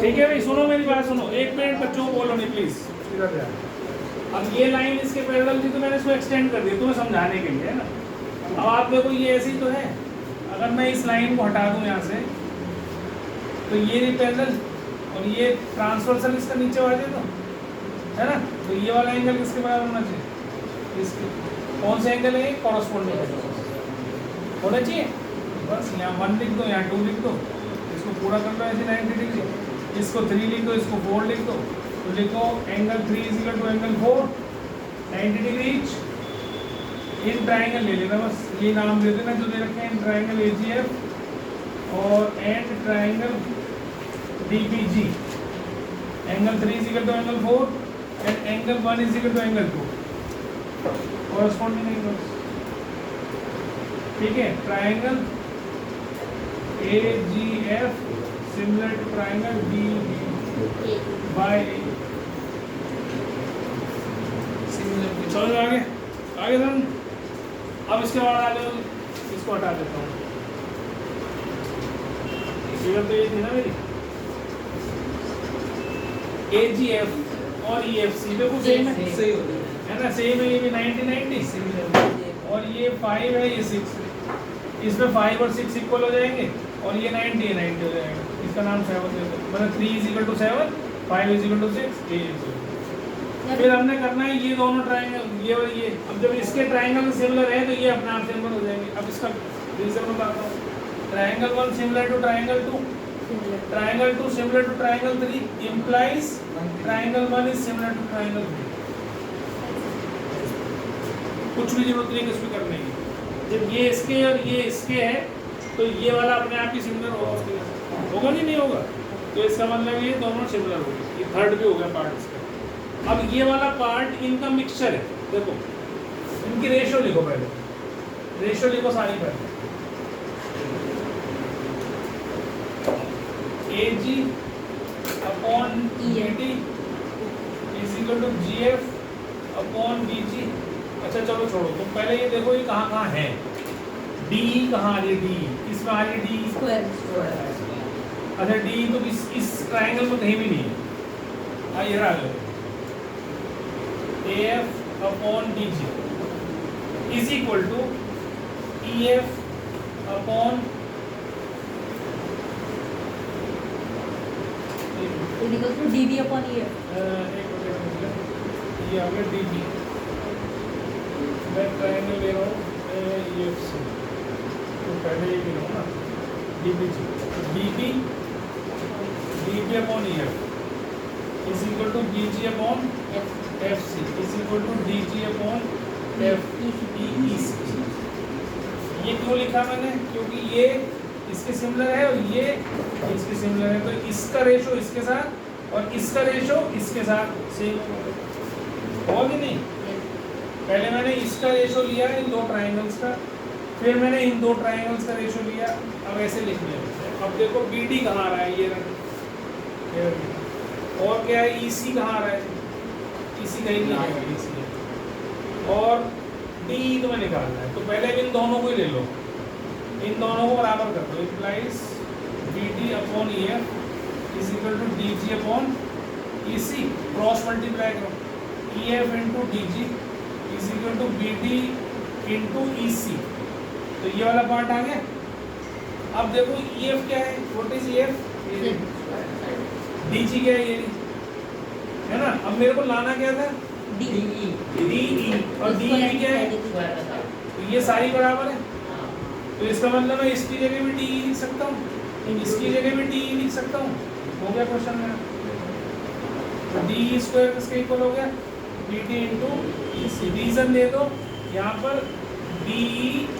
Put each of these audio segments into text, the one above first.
ठीक है भाई, सुनो मेरी बात सुनो, एक मिनट बच्चों बोलो नहीं प्लीज। अब ये लाइन इसके पैरेलल थी तो मैंने इसको एक्सटेंड कर दिया तुम्हें समझाने के लिए, है ना। अब आप देखो ये ऐसी तो है, अगर मैं इस लाइन को हटा दूं यहाँ से तो ये नहीं पैरेलल और ये ट्रांसवर्सल इसका नीचे आ जाए तो, है ना। तो ये वाला एंगल किसके बराबर होना चाहिए, इसके। कौन सा एंगल है, कॉरस्पॉन्डिंग होना चाहिए। बस यहाँ 1 लिख दो, यहाँ 2 लिख दो, इसको पूरा कर लो ऐसे 90 डिग्री, इसको 3 लिख दो, इसको 4 लिख दो, तो लिखो angle 3 equal to angle 4 90 degree each. In triangle ले लेना, बस ये नाम दे देना जो दे रखे हैं, इन ट्राइंगल AGF और and triangle DPG। Angle 3 equal to angle 4 and angle 1 equal to angle 2 corresponding angles. ठीक है, triangle AGF similar to triangle DB by similar. चलो आगे आगे हम अब इसके बाद आ जाओ, इसको हटा देता हूँ। फिगर तो ये थी ना मेरी, AGF और EFC देखो सेम है, सही हो गया है ना, सेम है। ये भी 90 और ये 5 है, ये 6 है। इसमें 5 और 6 इक्वल हो जाएंगे और ये 90 हो जाएगा। इसका नाम 7 दे दो, मतलब 3 इक्वल टू 7, 5 इक्वल टू 6, ये फिर हमने करना है ये दोनों ट्राइंगल, ये और ये। अब जब इसके ट्राइंगल सिमिलर है तो ये अपने आप सिमिलर हो जाएंगे। अब इसका रीजन बताता हूँ। Triangle 1 similar to triangle 2, triangle 2 similar to triangle 3 implies triangle 1 is similar to triangle 3। कुछ भी जरूरत नहीं कुछ भी करने की। जब ये इसके और ये इसके है तो ये वाला अपने आप ही सिमिलर होगा, उसके होगा नहीं होगा, तो इसका मतलब ये दोनों सिमिलर हो गए। ये थर्ड भी हो गया पार्ट इसका। अब ये वाला पार्ट इनका मिक्सचर है, देखो इनकी रेशियो लिखो, पहले रेशियो लिखो सारी पहले। AG upon ED is equal to GF upon BG। अच्छा चलो छोड़ो, तो पहले ये देखो ये कहाँ कहाँ है। D कहाँ आ रही है, D किसमें आ रही है, D स्क्वायर। अच्छा D तो इस ट्राइंगल में कहीं भी नहीं है। ये रहा AF upon DG is equal to EF upon DB upon EF। ये आ गया DB, मैं ट्राइंगल ले रहा हूँ EFC, तो पहले ये ले रहा हूँ ना DBG, DB upon EF is equal to BG upon FC is equal to DG upon EC। ये क्यों लिखा मैंने, क्योंकि ये इसके सिमिलर है और ये इसके सिमिलर है, तो इसका रेशो इसके साथ और इसका रेशो इसके साथ सेम होगा कि नहीं। पहले मैंने इसका रेशो लिया इन दो ट्राइंगल्स का, फिर मैंने इन दो ट्राइंगल्स का रेशो लिया। अब ऐसे लिख लिया। अब देखो BD कहाँ आ रहा है, ये और क्या है, EC कहाँ आ रहा है, EC कहीं नहीं आएगा, EC है। और DE तो मैं निकालना है, तो पहले इन दोनों को ही ले लो, इन दोनों को बराबर कर दो। Implies BD upon EF is equal to DG upon EC, cross multiply करो, EF into DG is equal to BD into EC। तो ये वाला पार्ट आ गया। अब देखो EF क्या है, व्हाट इज EF, DG क्या है, ये है ना। अब मेरे को लाना क्या था, DE और DE क्या है, तो ये सारी बराबर है, तो इसका मतलब मैं इसकी जगह भी DE लिख सकता हूँ, इसकी जगह भी DE लिख सकता हूँ। हो गया क्वेश्चन मेरा। तो DE स्क्वायर किसके इक्वल हो गया, BD इंटू EC। रीजन दे दो यहाँ पर, DE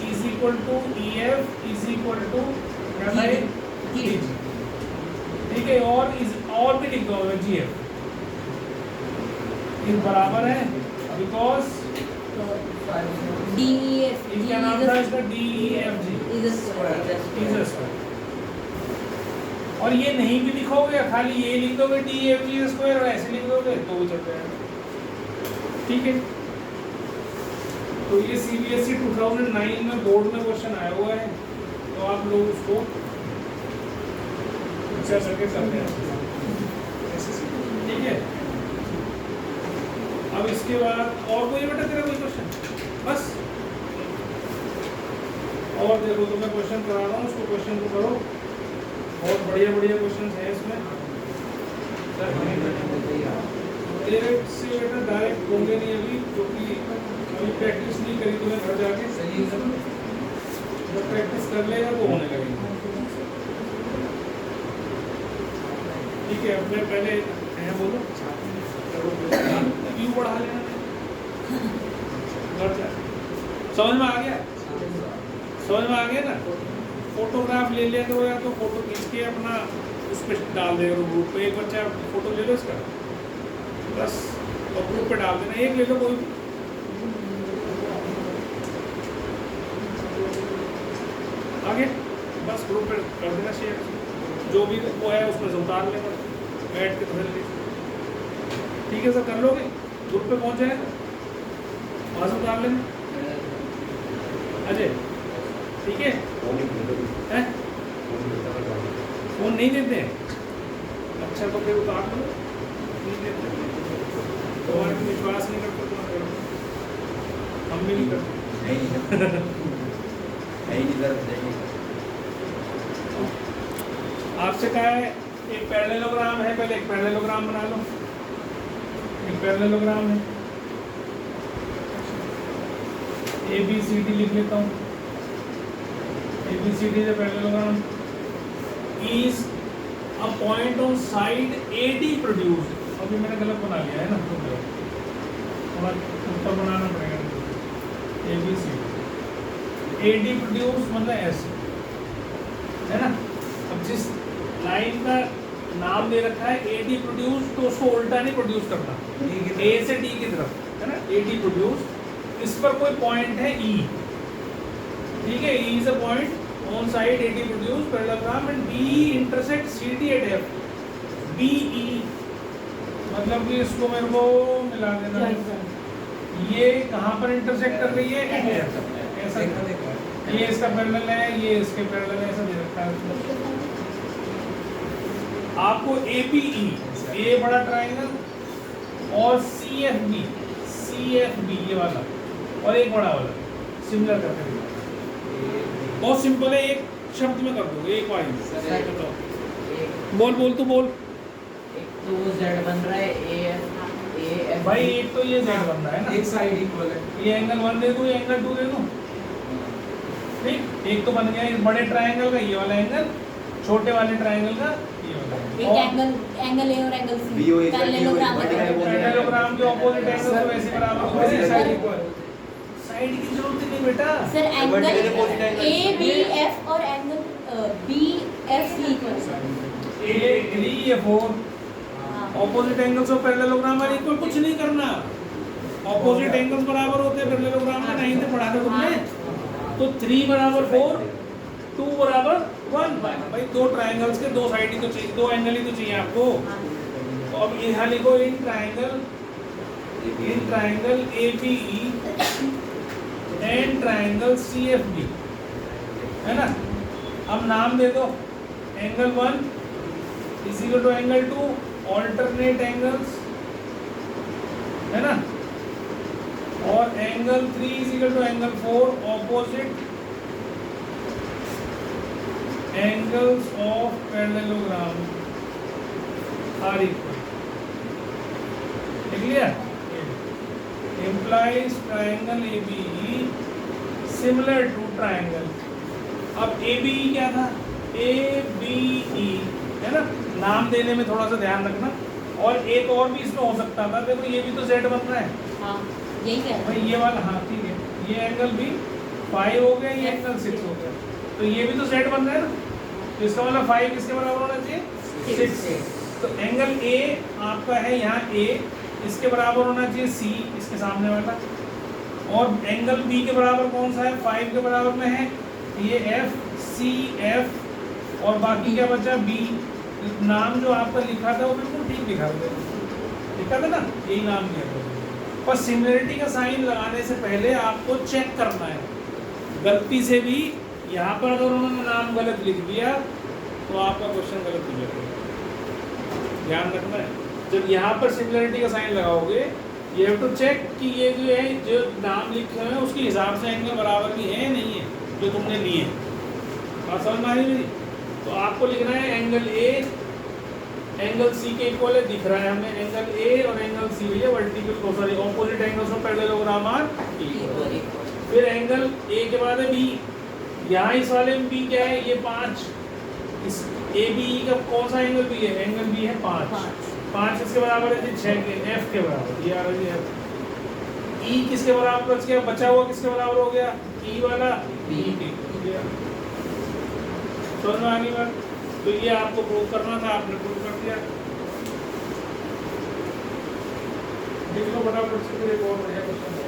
is equal to EF is equal to क्या था, DG। ठीक है, और भी लिख दो GF इस बराबर है, बिकॉज क्या नाम था इसका, DEFG इज अ स्क्वायर। और ये नहीं भी लिखोगे, खाली ये लिख दोगे DEFG इज अ स्क्वायर और ऐसे लिख दोगे तो चल जाएगा। ठीक है, तो ये CBSE 2009 में बोर्ड में क्वेश्चन आया हुआ है, तो आप लोग उसको अच्छा करके करते हैं। ठीक है। अब इसके बाद और कोई बेटा तेरा कोई क्वेश्चन? बस। और देखो तो मैं क्वेश्चन करा रहा हूँ, उसको क्वेश्चन को करो। बहुत बढ़िया बढ़िया क्वेश्चन है इसमें। डायरेक्ट से बेटा डायरेक्ट होंगे नहीं अभी, क्योंकि अभी प्रैक्टिस नहीं करी तुम्हें घर जाके। सही है, जब प्रैक्टिस कर लेगा तो होने लगेगा। ठीक है, अब मैं पहले है बोलो क्यों बढ़ा लेना घर जा। समझ में आ गया? समझ में आ गया ना? फोटोग्राफ ले लिया करो, या तो फोटो खींच के अपना उस पर डाल देगा ग्रुप पे। एक बच्चा फोटो ले लो इसका बस, और ग्रुप पे डाल देना। एक ले लो कोई, आगे बस ग्रुप पे कर देना शेयर। जो भी वो है उसमें से उतार लेना, बैठ के धर ले। ठीक है सर, कर लोगे? ग्रुप पे पहुंच जाएगा, वहाँ से उतार लेना। अजय ठीक है? फोन नहीं देते हैं? अच्छा तो फिर उतार लो। नहीं देते तुम्हारे पे विश्वास नहीं करते तुम्हारे, हम भी नहीं करते। आपसे कहा है एक पैरेललोग्राम है, पहले एक पैरेललोग्राम बना लो। एक पैरेललोग्राम है, ABCD लिख लेता हूँ। ABCD is a parallelogram. Is a point on side AD produced. अभी मैंने गलत बना लिया है ना, तो थोड़ा ऊपर बनाना पड़ेगा। ABCD AD produced मतलब ऐसे है ना। अब जिस लाइन का नाम दे रखा है AD produced, तो उसको उल्टा नहीं प्रोड्यूस करना, A से D की तरफ है ना। AD produced, इस पर कोई पॉइंट है E, ठीक है। E is a point on side AD produced parallelogram and BE intersects CD at F. BE मतलब कि इसको मेरे को मिला देना। ये कहाँ पर इंटरसेक्ट कर रही है? At F। ऐसा ये इसका पैरेलल है, ये इसके पैरेलल है, ऐसा दे रखा है। आपको APE, A बड़ा ट्रायंगल, और CFB ये वाला, और एक बड़ा वाला सिमिलर करके दिखा। बहुत सिंपल है, एक शब्द में कर दो, एक वाली। बोल तो बोल। एक तो वो Z बन रहा है, AF भाई एक तो ये Z बन रहा है ना, एक साइड इक्वल है। ये एंगल 1 दे दूं, ये एंगल 2 दे दूं, ठीक। एक तो बन गया इस बड़े ट्रायंगल का ये वाला एंगल, छोटे वाले ट्रायंगल का ये वाला। एक एंगल A और एंगल C पैरेललोग्राम के ऑपोजिट एंगल तो वैसे बराबर होते हैं। साइड की जरूरत नहीं बेटा सर। एंगल ABF और angle BFC equal A3A4 opposite angles of parallelogram are equal. कुछ नहीं करना, ऑपोजिट एंगल्स बराबर होते हैं पैरेललोग्राम में, 9th में पढ़ा था तुमने। तो 3 बराबर 4, 2 बराबर 1। भाई दो ट्रायंगल्स के दो साइड ही तो चाहिए, दो एंगल ही तो चाहिए आपको। तो अब यहाँ लिखो in triangle ABE and triangle CFB, है ना। अब नाम दे दो, angle 1 is equal to angle 2, alternate angles, है ना। और angle 3 is equal to angle 4, opposite angles of parallelogram are equal. लिख लिया? implies triangle ABE similar to triangle। अब ABE क्या था? ABE है ना, नाम देने में थोड़ा सा ध्यान रखना। और एक और भी इसमें हो सकता था, देखो ये भी तो Z बन रहा है। हाँ, यही कह रहा भाई ये वाला, हाँ ठीक है, ये एंगल भी 5 हो गया, ये एंगल 6 हो गया, तो ये भी तो Z बन रहा है ना। तो इसका मतलब 5 किसके बराबर होना चाहिए? 6। तो एंगल A आपका है यहाँ A, इसके बराबर होना चाहिए C, इसके सामने वाला। और एंगल B के बराबर कौन सा है? 5 के बराबर में है ये F, C, F, और बाकी क्या बचा? B। नाम जो आपका लिखा था वो बिल्कुल ठीक लिखा था ना, यही नाम दिया था। पर सिमिलरिटी का साइन लगाने से पहले आपको चेक करना है। गलती से भी यहाँ पर अगर उन्होंने नाम गलत लिख दिया तो आपका क्वेश्चन गलत हो जाएगा, ध्यान रखना है। जब यहाँ पर सिमिलरिटी का साइन लगाओगे यू हैव टू चेक कि ये जो है जो नाम लिखे हुए हैं उसके हिसाब से एंगल बराबर भी है नहीं है जो तुमने लिए। बात समझ में आ रही मेरी? तो आपको लिखना है एंगल ए एंगल सी के इक्वल है, दिख रहा है हमें एंगल ए और एंगल सी भैया vertical sorry opposite angles of parallelogram are equal. फिर एंगल ए के बाद है बी, यहाँ इस वाले में बी क्या है, ये 5, इस ए बी का कौन सा एंगल बी है, एंगल बी है 5 इसके बराबर है 6 के, एफ के बराबर, ये आ रहा है एफ। ई किसके बराबर बच गया, बचा हुआ किसके बराबर हो गया, ई वाला बी के। समझ में आ गई बात? तो ये आपको प्रूव करना था, आपने प्रूव कर दिया। देख लो फटाफट से, फिर एक और बढ़िया क्वेश्चन है।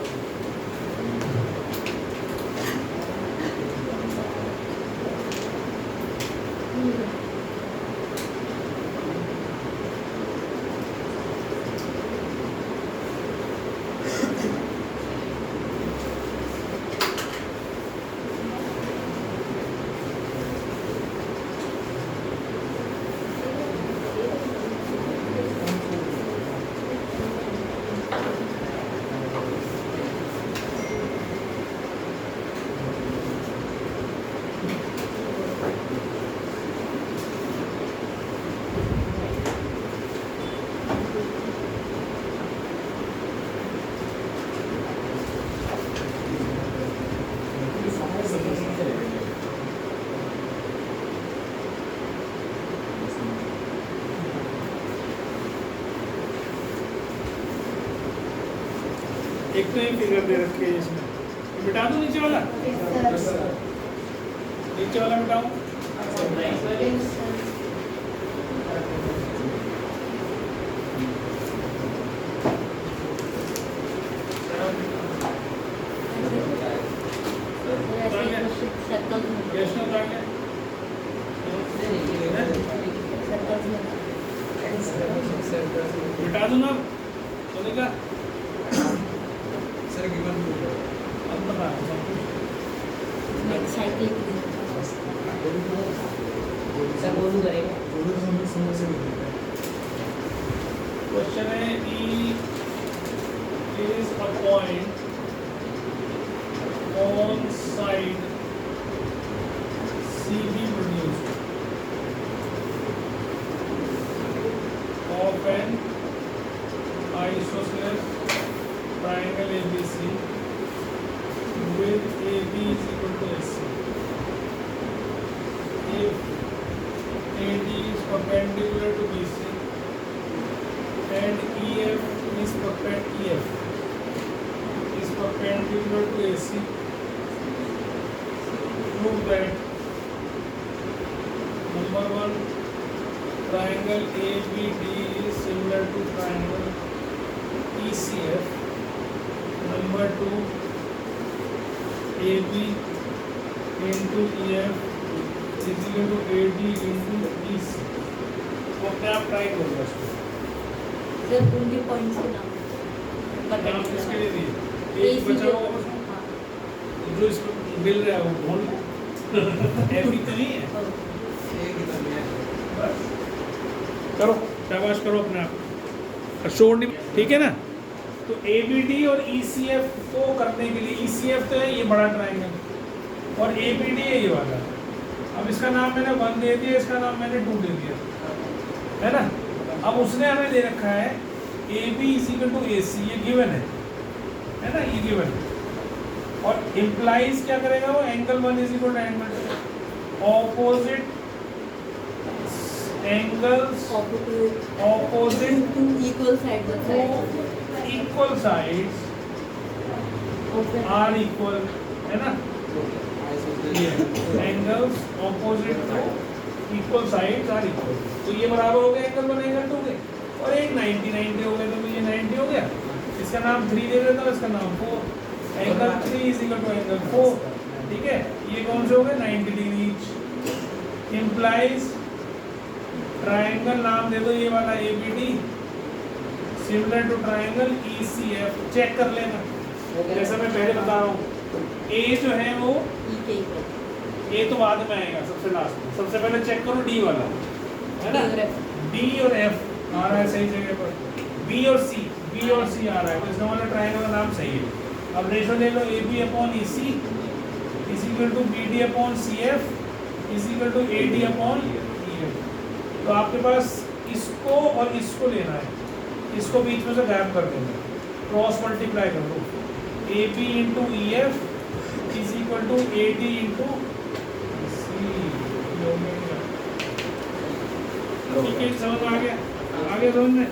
एक तो ही फिगर दे रखे हैं इसमें, मिटा दूं नीचे वाला, नीचे वाला मिटाऊं? मिटा दूं ना चलेगा? क्वेश्चन है E is a point on side CB produced of an isosceles triangle ABC with AB is equal to AC. If AD is perpendicular to BC and EF is perpendicular to AC, prove that number 1 triangle ABD is similar to triangle ECF, number 2 AB into EF is equal to AD into EC। तो अपने आप try करो बस। Sir उनके points के नाम नाम किसके लिए दिए? एक बचा हुआ बस, जो इसको मिल रहा है वो बोल ऐसी तो नहीं है, बस करो, शाबाश करो अपने आप, शोर नहीं, ठीक है ना? तो ABD और ECF को करने के लिए, ECF तो है ये बड़ा ट्रायंगल और ABD है ये वाला। अब इसका नाम मैंने 1 दे दिया, इसका नाम मैंने 2 दे दिया, है ना? अब उसने हमें दे रखा है AB is equal to AC, ये गिवन है ना? ये गिवन है और इम्प्लाइज क्या करेगा वो, angle 1 is equal to angle opposite angles opposite equal side equal sides are equal, है ना? Angles opposite equal sides are equal, तो ये बराबर हो गया एंगल 1 एंगल 2 के, और एक 90 90 हो गया, तो ये 90 हो गया, इसका नाम 3 दे देता हूँ, इसका नाम 4, angle 3 is equal to angle 4, ठीक है? ये कौन से हो गए 90 डिग्री ईच। इम्प्लाइज ट्रायंगल नाम दे दो ये वाला ABD similar to triangle ECF, check कर लेना जैसा मैं पहले बता रहा हूँ। A जो है वो A तो बाद में आएगा, सबसे लास्ट में, सबसे पहले चेक करो D वाला, है ना? D और F आ रहा है सही जगह पर। बी और सी आ रहा है, तो इसका मतलब ट्रायंगल का नाम सही है। अब रेशो ले लो A B upon E C is equal to B D upon C F is equal to A D upon E F. तो आपके पास इसको और इसको लेना है, इसको बीच में से गायब कर देना, क्रॉस मल्टीप्लाई कर दो, A B into E F is equal to A D into C. ठीक है, समझ में आ गया? आगे समझ में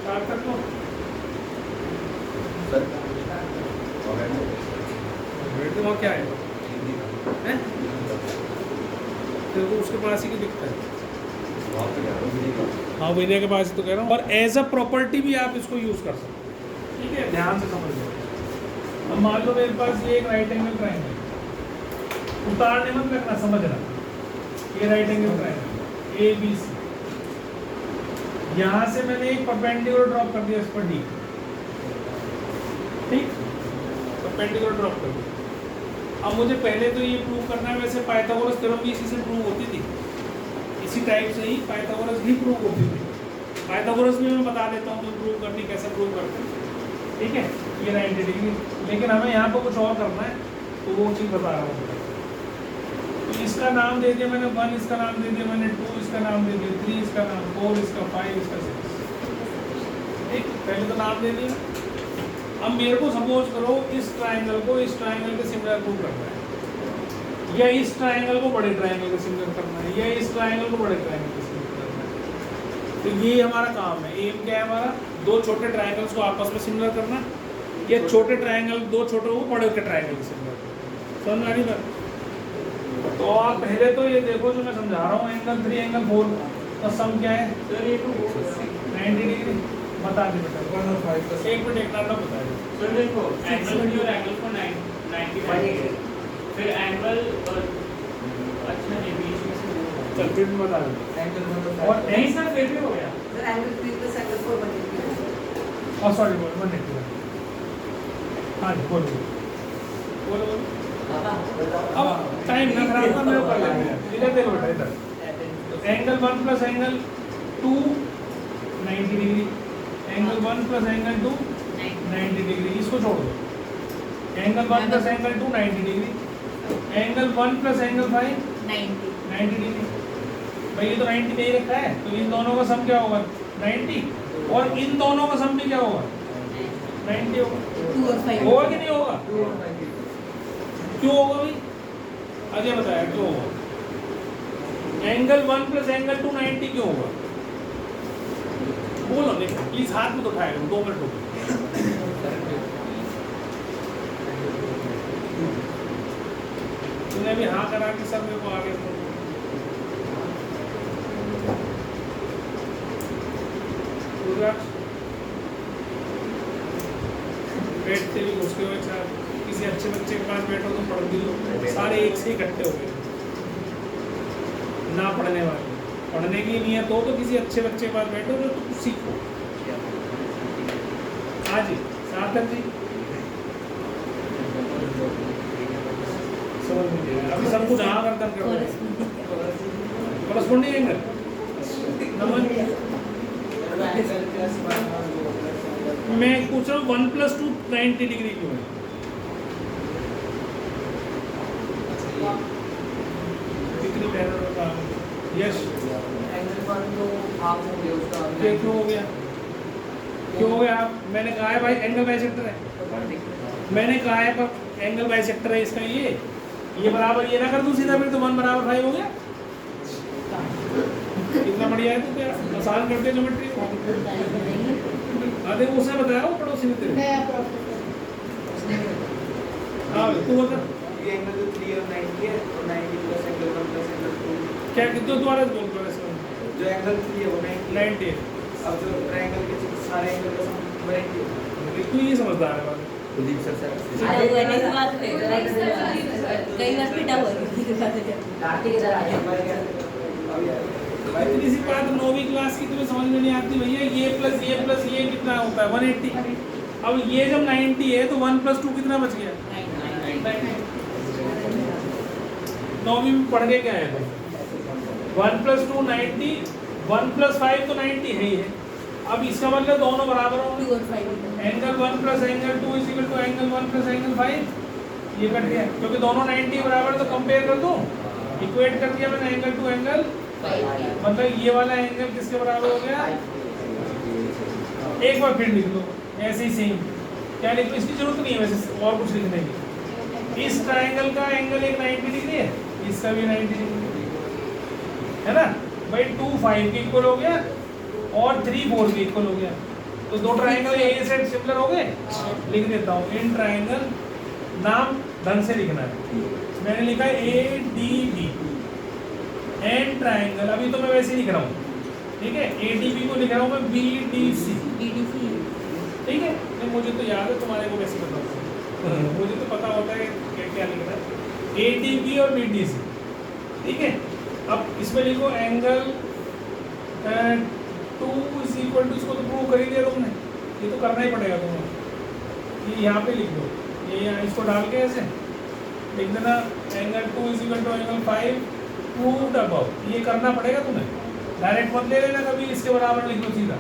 स्टार्ट कर दो। वहाँ क्या है तेरे को उसके पास ही क्यों दिखता है? हाँ विनय के पास ही तो कह रहा हूँ। और एज अ प्रॉपर्टी भी आप इसको यूज कर सकते हो, ठीक है, ध्यान से समझ लो। अब मान लो मेरे पास ये एक राइट एंगल ट्रायंगल, उतारने मत लगना, समझना, ये right angle triangle A B C, यहाँ से मैंने एक परपेंडिकुलर ड्रॉप कर दिया इस पर डी, ठीक, परपेंडिकुलर ड्रॉप कर दिया। अब मुझे पहले तो ये प्रूव करना है, वैसे पाइथागोरस थ्योरम भी इसी से प्रूव होती थी, इसी टाइप से ही पाइथागोरस भी प्रूव होती थी। पाइथागोरस भी मैं बता देता हूँ तो प्रूव करनी कैसे प्रूव करते हैं, ठीक है, ये 90 डिग्री। लेकिन हमें यहाँ पर कुछ और करना है, तो वो चीज़ बता रहा हूँ। तो इसका नाम दे दिया मैंने 1, इसका नाम दे दिया मैंने 2, इसका नाम दे दिया 3, इसका नाम 4, इसका 5, इसका 6, ठीक, पहले तो नाम दे दिया। अब मेरे को सपोज करो इस ट्रायंगल को इस ट्रायंगल के सिमिलर प्रूव करना है, या इस ट्रायंगल को बड़े ट्रायंगल के सिमिलर करना है, या इस ट्रायंगल को बड़े ट्रायंगल के सिमिलर करना है। तो ये हमारा काम है। एम क्या है हमारा? दो छोटे ट्रायंगल्स को आपस में सिमिलर करना, या छोटे ट्रायंगल दो छोटे को बड़े के ट्रायंगल के सिमिलर करना। समझ में आ रही बात? तो आप पहले तो ये देखो जो मैं समझा रहा हूँ, एंगल 3 एंगल 4 का सम क्या है? 90 डिग्री। बता दे बेटा, 1 और 5 का एक मिनट एक नाम बता दे। सर देखो एंगल की और एंगल को 90 फिर एंगल अच्छा नहीं बीच में से चल फिर भी बता दे। एंगल 1 और नहीं सर फिर भी हो गया सर एंगल 3 प्लस एंगल 4 बनेगी। और सॉरी बोल 180। हाँ जी बोलो बोलो बोलो। अब टाइम ना खराब कर, मेरे ऊपर लग गया। इधर देखो बेटा, इधर angle 1 plus angle 2 90 degree, angle 1 plus angle 2 90 degree, इसको छोड़ दो। Angle 1 plus angle 2 90 degree, angle 1 plus angle 5 90 degree. भाई ये तो 90 नहीं रखा है, तो इन दोनों का सम क्या होगा? 90, और इन दोनों का सम भी क्या होगा? 90 होगा। 2 और 5 होगा कि नहीं होगा? क्यों होगा भाई? अजय बताया क्यों होगा? एंगल 1 प्लस एंगल 2 90 क्यों होगा? बोलो नहीं, प्लीज हाथ में तो उठाएगा, 2 मिनट हो गए। तूने भी हाँ करा के सर मेरे को आगे बैठते भी घुसके हुए साथ, किसी अच्छे बच्चे के पास बैठो तो पढ़ भी लो, सारे एक से इकट्ठे हो गए ना पढ़ने वाले। पढ़ने की नियत हो तो किसी अच्छे बच्चे के पास बैठो जो तुम सीखो। हाँ जी सार्थक जी, समझ में नहीं आया। अभी सब कुछ हाँ कर करो। कॉरस्पॉन्डिंग एंगल नंबर मैं पूछ रहा हूँ 1 प्लस 2 90 डिग्री क्यों है? कितनी मेहनत होता है? यस एंगल 1 तो हाफ हो गया उसका। क्यों हो गया? क्यों हो गया? मैंने कहा है भाई एंगल बाइसेक्टर है, मैंने कहा है पर एंगल बाइसेक्टर है इसका, ये बराबर ये ना कर दूं सीधा, फिर तो 1 बराबर 5 हो गया। कितना बढ़िया है, तो क्या आसान कर दिया ज्योमेट्री। हाँ देखो उसने बताया वो पड़ोसी ने तेरे। हाँ तू बता ये एंगल 3 और 90 है, और 90 प्लस एंगल 1 प्लस एंगल 2 क्या कितने द्वारा बोल रहा है इसका? जो एंगल 3 है वो 90 है। 90। अब जो ट्रायंगल के सारे एंगल का सम 90 है। तू ये समझदार है बात। कुलदीप सर कई बार पिटा हुआ कार्तिक इधर आ जाए। इतनी सी बात 9वीं क्लास की तुम्हें समझ में नहीं आती भैया? ये प्लस ये कितना होता है? 180। अब ये जब 90 है तो 1 प्लस 2 कितना बच गया? 9वीं में पढ़ के क्या है? 1 प्लस 2 90, 1 + 5 तो 90 है ही है। अब इसका मतलब दोनों बराबर होंगे। 2 और 5 एंगल 1 + एंगल 2 = एंगल 1 + एंगल 5। ये कट गया क्योंकि दोनों 90 बराबर, तो कंपेयर कर दो, इक्वेट कर दिया मैंने एंगल टू एंगल। मतलब ये वाला एंगल किसके बराबर हो गया? एक बार फिर लिख लो ऐसे ही सेम। क्या लिख लो, इसकी जरूरत नहीं है वैसे और कुछ लिखने की। इस ट्रायंगल का एंगल एक 90 डिग्री है, इसका भी 90 डिग्री है ना भाई। 2 5 के इक्वल हो गया और 3 4 के इक्वल हो गया। तो दो ट्रायंगल ए से सिमिलर हो गए। लिख देता हूँ, इन ट्रायंगल, नाम ढंग से लिखना है। मैंने लिखा ADB एंड ट्रायंगल, अभी तो मैं वैसे ही लिख रहा हूँ, ठीक है। ADB को लिख रहा हूँ मैं BDC, ठीक है। नहीं मुझे तो याद है, तुम्हारे को कैसे पता होता है? मुझे तो पता होता है क्या क्या लिखना है। ADB और BDC, ठीक है। अब इसमें लिखो एंगल 2 = इसको तो प्रूव कर ही दिया तुमने, ये तो करना ही पड़ेगा तुम्हें। ये यहाँ पे लिख दो, ये यहाँ इसको डाल के ऐसे लिख देना, एंगल 2 = एंगल 5 प्रूव्ड अबव। ये करना पड़ेगा तुम्हें, डायरेक्ट मत ले लेना कभी, इसके बराबर लिख लो सीधा,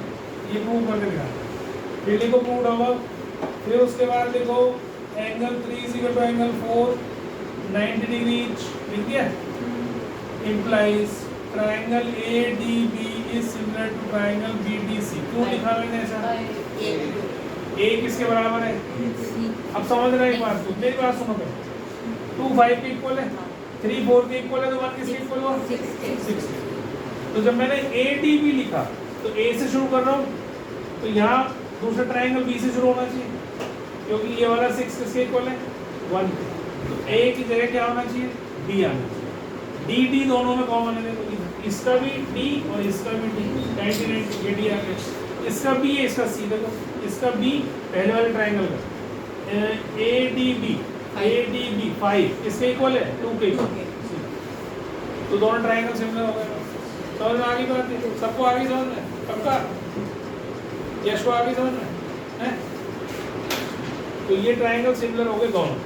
ये प्रूव करके दिखाना। फिर लिखो प्रूव्ड अबव, फिर उसके बाद लिखो एंगल 3 = एंगल 4 90 डिग्री ईच, लिख दिया। implies triangle ADB is similar to triangle BDC। क्यों लिखा मैंने ऐसा? A किसके बराबर है? अब समझ रहा है एक बात, तो मेरी बात सुनो पहले। 2 5 के इक्वल है, 3 4 के इक्वल है, तो 1 किसके इक्वल हुआ? 6। तो जब मैंने ADB लिखा तो A से शुरू कर रहा हूँ, तो यहाँ दूसरा ट्रायंगल B से शुरू होना चाहिए, क्योंकि ये वाला 6 किसके इक्वल है? 1। तो A की जगह क्या होना चाहिए? D आना चाहिए। D दोनों में कॉमन है, तो इसका भी D और इसका भी D, 99 ये D आ गया। इसका B है, इसका C, देखो इसका B पहले वाले ट्रायंगल का ADB 5 इसके इक्वल है 2 के इक्वल, तो दोनों ट्रायंगल सिमिलर हो गए। समझ में आ गई बात? सबको आ गई समझ में? पक्का? यश को आ गई समझ में? हैं? तो ये ट्रायंगल सिमिलर हो गए दोनों।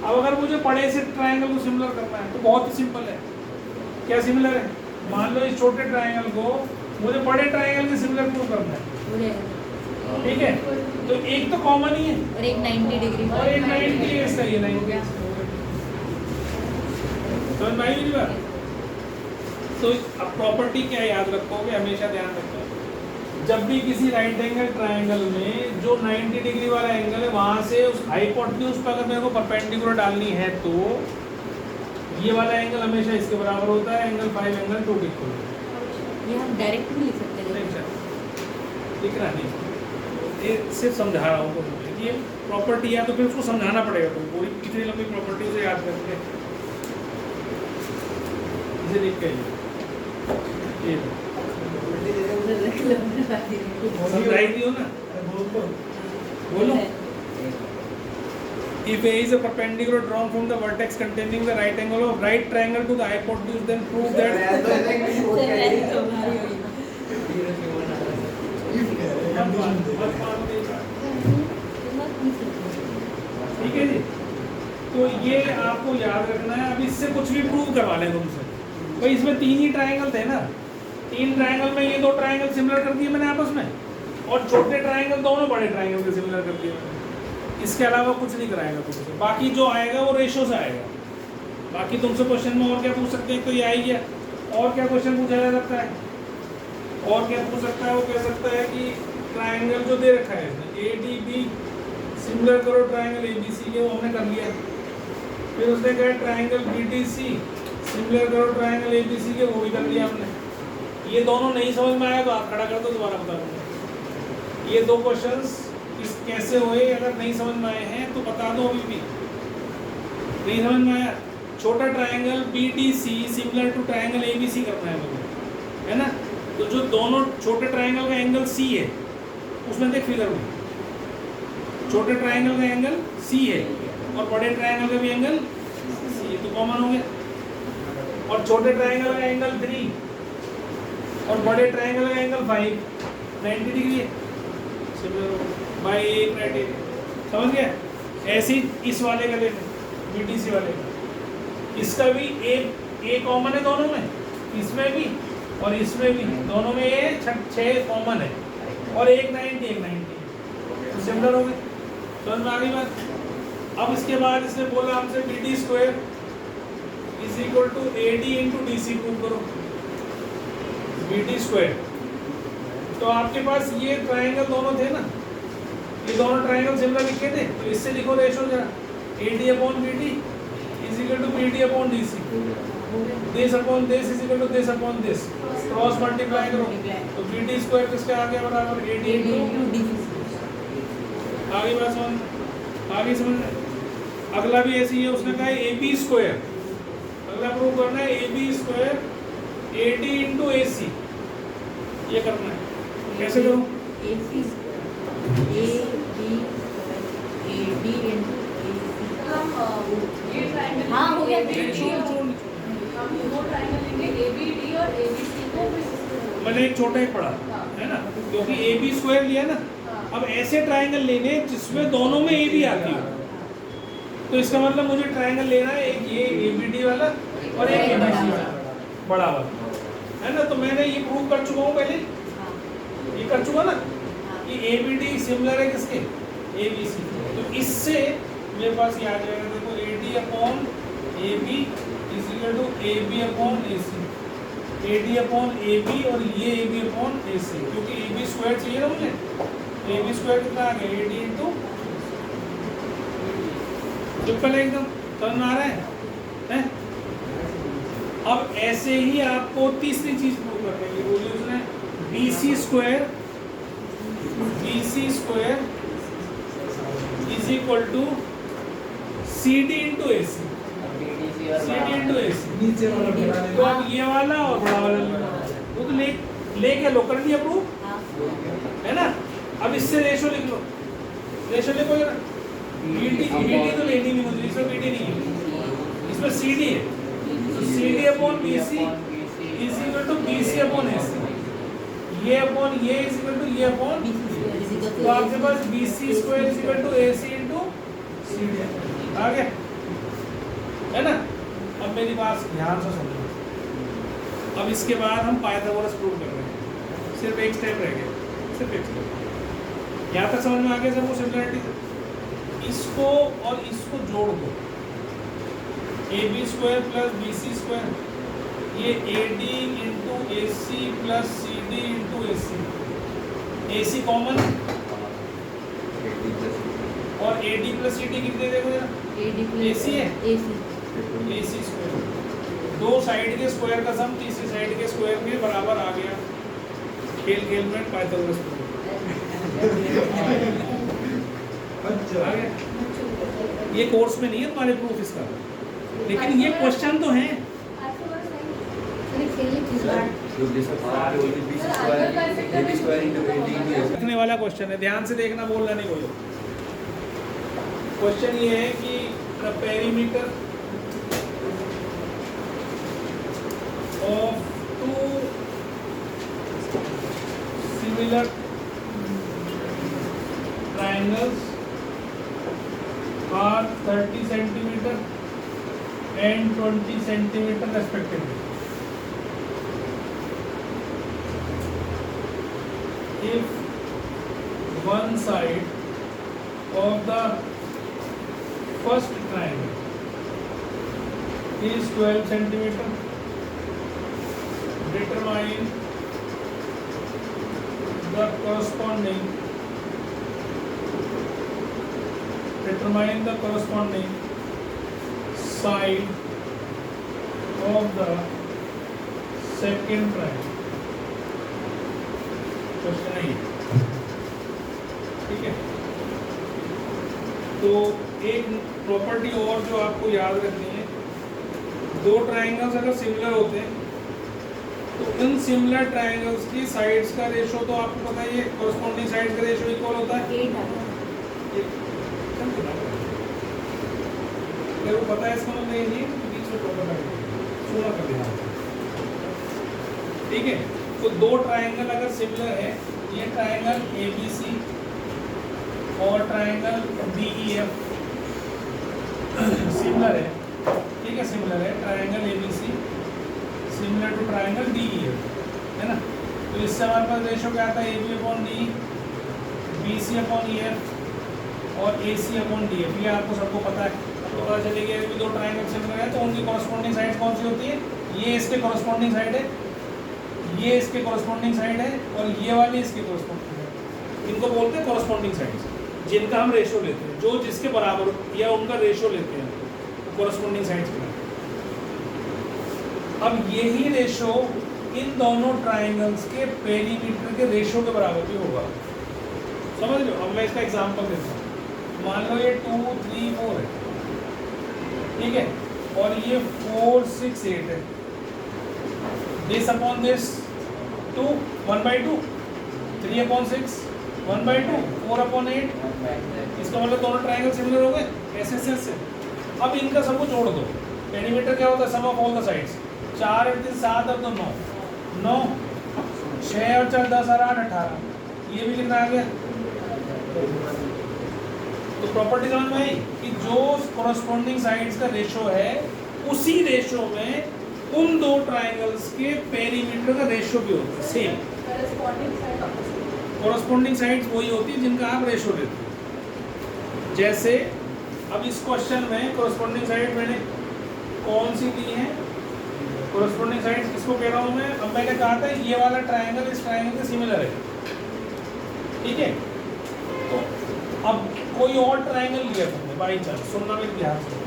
अब अगर मुझे बड़े से ट्रायंगल को सिमिलर करना है तो बहुत ही सिंपल है। क्या सिमिलर है? मान लो इस छोटे ट्रायंगल को मुझे बड़े ट्रायंगल के सिमिलर प्रूव करना है, ठीक है। तो एक तो कॉमन ही है और एक 90 डिग्री और एक 90 है, इसका ये 90। समझ में आई मेरी बात? तो अब प्रॉपर्टी क्या याद रखोगे, हमेशा ध्यान रखो, जब भी किसी राइट एंगल ट्रायंगल में जो 90 डिग्री वाला एंगल है वहां से उस हाइपोटेन्यूज पर अगर मेरे को परपेंडिकुलर डालनी है तो ये वाला एंगल हमेशा इसके बराबर होता है, एंगल 5 एंगल 2 के इक्वल। ये हम डायरेक्ट भी लिख सकते हैं, लिख रहा नहीं, ये सिर्फ समझा रहा हूँ तुमको। ये प्रॉपर्टी है तो फिर उसको समझाना पड़ेगा, तुम पूरी कितनी लंबी प्रॉपर्टी उसे याद करके इसे लिख के ये समझाई दियो ना, बोलो। If A is a perpendicular drawn from the vertex containing the right angle of right triangle to the hypotenuse, then prove that ठीक है जी। तो ये आपको याद रखना है। अब इससे कुछ भी प्रूव करवा लें तुमसे, भाई इसमें 3 ही ट्रायंगल थे ना, 3 ट्रायंगल में ये 2 ट्रायंगल सिमिलर कर दिए मैंने आपस में, और छोटे ट्रायंगल दोनों बड़े ट्रायंगल के सिमिलर कर दिए मैंने। इसके अलावा कुछ नहीं कराएगा तुमसे, बाकी जो आएगा वो रेशो से आएगा। बाकी तुमसे क्वेश्चन में और क्या पूछ सकते हैं, तो ये आ ही गया। और क्या क्वेश्चन पूछा जा सकता है, और क्या पूछ सकता है? वो कह सकता है कि ट्रायंगल जो दे रखा है ADB सिमिलर करो ट्रायंगल ABC के, वो हमने कर लिया। फिर उसने कहा ट्रायंगल BDC सिमिलर करो ट्रायंगल ABC के, वो भी कर लिया हमने। ये दोनों नहीं समझ में आया तो आप खड़ा कर दो, दोबारा बता दूँगा। ये 2 क्वेश्चंस कैसे हुए, अगर नहीं समझ में आए हैं तो बता दो। अभी भी नहीं समझ में आया, छोटा triangle BDC similar to triangle ABC करना है मुझे, है ना। तो जो दोनों छोटे ट्रायंगल का एंगल C है, उसमें देख फिगर में छोटे ट्रायंगल का एंगल C है और बड़े ट्रायंगल का भी एंगल C है, तो कॉमन हो गया। और छोटे ट्रायंगल का एंगल 3 और बड़े ट्रायंगल का एंगल 5 90 डिग्री है, बाई एक क्राइटेरिया। समझ गया? ऐसे ही इस वाले का देखें, BDC वाले का, इसका भी एक कॉमन है दोनों में, इसमें भी और इसमें भी, दोनों में ये 6 कॉमन है और एक 90 तो सिमिलर हो गए। समझ में आ गई बात। अब इसके बाद इसने बोला हमसे BD square is equal to AD into DC prove करो, BD स्क्वायर। तो आपके पास ये ट्राइंगल दोनों थे ना, ये दोनों ट्राइंगल सिमिलर लिखे थे, तो इससे लिखो रेशो जरा, AD upon BD is equal to BD upon DC, this upon this is equal to this upon this, cross multiply करो तो BD स्क्वायर किसका आ गया बराबर AD इंटू। आगे बात समझ, आगे समझ। अगला भी ऐसी है, उसने कहा है AB स्क्वायर, अगला प्रूव करना है AB square AD into AC, ये करना है। कैसे करूं? AC AD into ये ट्रायंगल हाँ, हो गया। हम वो ट्रायंगल लेंगे ABD और ABC को मैंने एक छोटा ही पढ़ा है ना, क्योंकि AB स्क्वायर लिया ना, अब ऐसे ट्रायंगल लेने जिसमें दोनों में AB आती हो, तो इसका मतलब मुझे ट्रायंगल लेना है एक ये ABD वाला और एक ABC वाला बड़ा वाला, है ना। तो मैंने ये प्रूव कर चुका हूँ पहले, ये कर चुका ना कि ABD सिमिलर है किसके, ABC। तो इससे मेरे पास ये आ जाएगा, देखो AD upon AB is equal to AB upon AC, AD upon AB और ये AB अपॉन AC, क्योंकि AB स्क्वायर चाहिए ना मुझे, AB स्क्वायर कितना आ गया AD इंटू, सिंपल है एकदम, समझ में आ रहा है? अब ऐसे ही आपको तीसरी चीज प्रूव करने की बोली उसने, BC square is equal to CD into AC, CD into AC। नीचे वाला बड़ा तो अब ये वाला और बड़ा वाला वो तो ले के लो, कर दिया प्रूव, है ना। अब इससे रेशो लिख लो, रेशो लिखो ना, BD तो लेनी नहीं मुझे, इसमें BD नहीं है, इसमें CD है, तो CD upon BC is equal to BC upon AC, ये अपॉन ये इज इक्वल टू ये अपॉन, तो आपके पास BC square is equal to AC into CD आ गया, है ना। अब मेरी बात ध्यान से सुनो, अब इसके बाद हम पाइथागोरस प्रूव कर रहे हैं, सिर्फ एक स्टेप रह गया, सिर्फ एक स्टेप। यहाँ तक समझ में आ गया सबको सिमिलरिटी। इसको और इसको जोड़ दो, AB square plus BC square, ये AD into AC plus CD into AC, AC common और AD प्लस CD कितने देखो जरा, AC है, AC स्क्वायर, दो साइड के स्क्वायर का सम तीसरी साइड के स्क्वायर के बराबर आ गया। खेल खेल में पाइथागोरस प्रूफ आ गया। ये कोर्स में नहीं है तुम्हारे प्रूफ इसका, लेकिन ये क्वेश्चन तो है। लिखने वाला क्वेश्चन है, ध्यान से देखना, बोलना नहीं कोई। क्वेश्चन ये है कि the perimeter of two similar triangles are 30 centimeter and 20 centimeter respectively. If one side of the first triangle is 12 centimeter, determine the corresponding side of the second triangle. Question है ये, ठीक है। तो एक प्रॉपर्टी और जो आपको याद रखनी है, दो ट्रायंगल्स अगर सिमिलर होते हैं तो इन सिमिलर ट्रायंगल्स की साइड्स का रेशो तो आपको पता ही है, कॉरस्पॉन्डिंग साइड्स का रेशो इक्वल होता है। अगर वो पता है इसका मतलब ये नहीं कि बीच में प्रॉपर्टी सुना कर देना, ठीक है। तो दो ट्रायंगल अगर सिमिलर है, ये ट्रायंगल ABC और ट्रायंगल DEF सिमिलर है, ठीक है, सिमिलर है। Triangle ABC similar to triangle DEF, इससे हमारे पास रेशो क्या आता है, A B upon D, B C upon E F और A C upon D F. ये आपको सबको पता है। आपको पता चलेगा कि दो ट्राइंगल सिमिलर है तो उनकी कॉरस्पॉन्डिंग साइड कौन सी होती है, ये इसके कॉरस्पॉन्डिंग साइड है, ये इसके कॉरस्पॉन्डिंग साइड है और ये वाली इसके कॉरस्पॉन्डिंग साइड। इनको बोलते हैं कॉरस्पॉन्डिंग साइड्स, जिनका हम रेशो लेते हैं, जो जिसके बराबर या उनका रेशो लेते हैं कॉरस्पॉन्डिंग साइड्स के। अब यही रेशो इन दोनों ट्राइंगल्स के पेरीमीटर के रेशो के बराबर भी होगा। समझ लो। अब मैं इसका एग्जांपल देता हूँ। मान लो ये 2, 3, 4 है, ठीक है, और ये 4, 6, 8 है। This upon this 2, 1/2, 3 upon 6, 1/2, 4 upon 8। इसका मतलब दोनों ट्राइंगल सिमिलर हो गए ऐसे से। अब इनका सबको जोड़ दो। पेरीमीटर क्या होता है, सम ऑफ ऑल द साइड्स। 4 8 3 7 और 2 9, 9 6 और 4 10 और 8 18। ये भी कितना आ गया। तो प्रॉपर्टी समझ में आई कि जो कॉरस्पॉन्डिंग साइड्स का रेशो है उसी रेशो में उन दो ट्राइंगल्स के पेरीमीटर का रेशो भी होता है same. corresponding side opposite. Corresponding sides वही होती है जिनका आप रेशो लेते हो। जैसे अब इस क्वेश्चन में कॉरस्पॉन्डिंग साइड मैंने कौन सी दी है, कॉरस्पॉन्डिंग साइड किसको कह रहा हूँ मैं। अब मैंने कहा था ये वाला ट्राइंगल इस ट्राइंगल के सिमिलर है, ठीक है। तो अब कोई और ट्राइंगल लिया तुमने बाई चांस, सुनना मेरे ध्यान से,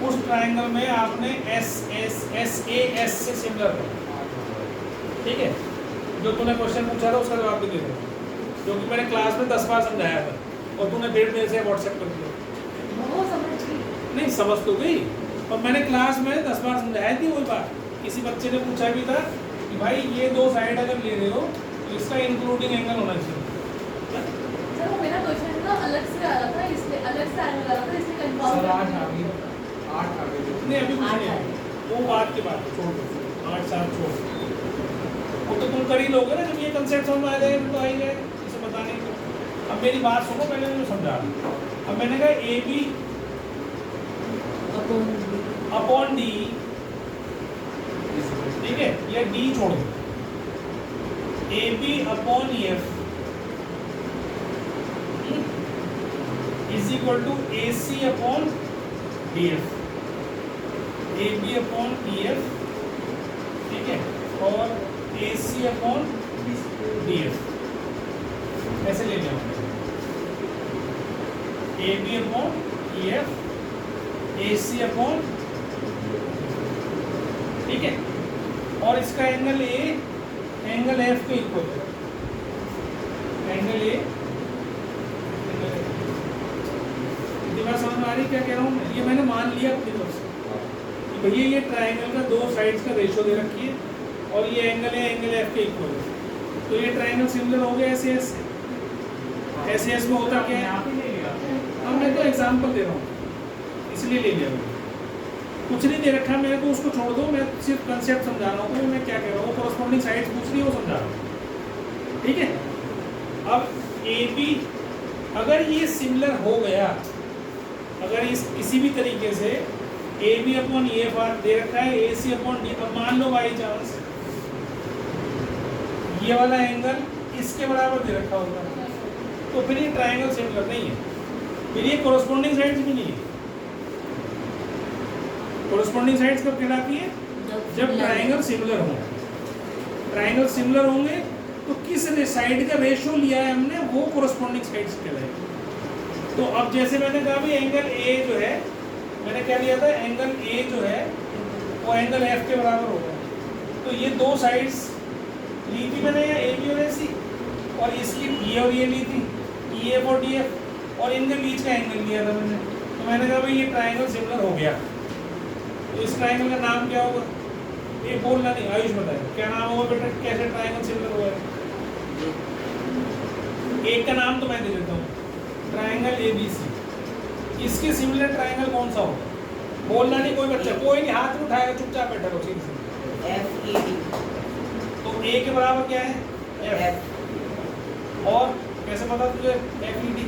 उस ट्राइंगल में आपने एस से सिमिलर है, ठीक है। जो तूने क्वेश्चन पूछा था उसका जवाब भी दे दे, जो कि मैंने क्लास में 10 बार समझाया था और तूने फिर मेरे से व्हाट्सएप कर दिया। वो समझ गई। नहीं समझ तो गई, और मैंने क्लास में 10 बार समझाई थी वही बात। किसी बच्चे ने पूछा भी था कि भाई ये दो साइड अगर ले रहे हो तो इसका इंक्लूडिंग एंगल होना चाहिए। सर वो मेरा क्वेश्चन ना अलग से आ रहा था, इसलिए अलग से आने लगा था, इसलिए कंफर्म नहीं अभी कुछ नहीं है, वो बात की बात छोड़ दो, 8 7 छोड़ दो। वो तो तुम कर ही लोगे ना जब ये कंसेप्ट समझ में आ जाएगा तो आ ही जाएगा इसे बताने के। अब मेरी बात सुनो, पहले मैं समझा। अब मैंने कहा ए बी अपॉन डी, ठीक है, या डी छोड़ दो, A B upon E F is equal to A C upon D F. A B upon E F, ठीक है, और A C upon D F ऐसे ले लिया। A B upon E F, A C upon, ठीक है, और इसका एंगल ए एंगल एफ के इक्वल है। एंगल ए बात समझ में आ रही क्या कह रहा हूँ। ये मैंने मान लिया अपनी तरफ से कि भैया ये ट्राइंगल का दो साइड्स का रेशो दे रखी है और ये एंगल है एंगल एफ के इक्वल है, तो ये ट्राइंगल सिमिलर हो गया ऐसे ऐसे एस में होता क्या है। अब मैं तो एग्जांपल दे रहा हूँ इसलिए ले लिया मैंने, कुछ नहीं दे रखा मेरे को, उसको छोड़ दो, मैं सिर्फ कंसेप्ट समझा रहा हूँ मैं क्या कह रहा हूँ। कॉरस्पॉन्डिंग साइड्स पूछ रही है वो समझा रहा हूँ, ठीक है। अब ए बी अगर ये सिमिलर हो गया, अगर इस किसी भी तरीके से A B upon A F R दे रखा है, ए सी अपॉन डी, अब मान लो बाई चांस ये वाला एंगल इसके बराबर दे रखा होगा तो फिर ये ट्राइंगल सिमिलर नहीं है, फिर ये कॉरस्पॉन्डिंग साइड्स भी नहीं है। कॉरस्पॉन्डिंग साइड्स कब कहलाती है, जब ट्राइंगल सिमिलर हों। ट्राइंगल सिमिलर होंगे तो किस साइड का रेशो लिया है हमने वो कॉरस्पॉन्डिंग साइड्स कहलाएगा। तो अब जैसे मैंने कहा भी एंगल ए जो है, मैंने क्या लिया था, एंगल ए जो है वो एंगल एफ के बराबर होगा। तो ये दो साइड्स ली थी मैंने, या ए बी और ए सी, और इसकी ये और ये ली थी, ई एफ और डी एफ, और इनके बीच का एंगल लिया था मैंने। तो मैंने कहा भाई ये ट्राइंगल सिमिलर हो गया, तो इस ट्राइंगल का नाम क्या होगा, ये बोलना नहीं, आयुष बताए क्या नाम होगा बेटा, कैसे ट्राइंगल सिमिलर हुआ है। एक का नाम तो मैं दे देता हूँ, ट्राइंगल ए बी सी। इसके सिमिलर ट्राइंगल कौन सा होगा, बोलना नहीं कोई बच्चा, कोई नहीं हाथ में उठाएगा, चुपचाप बैठा रहो ठीक से। एफ ई डी, तो ए के बराबर क्या है, एफ। और कैसे पता तुझे एफ ई डी,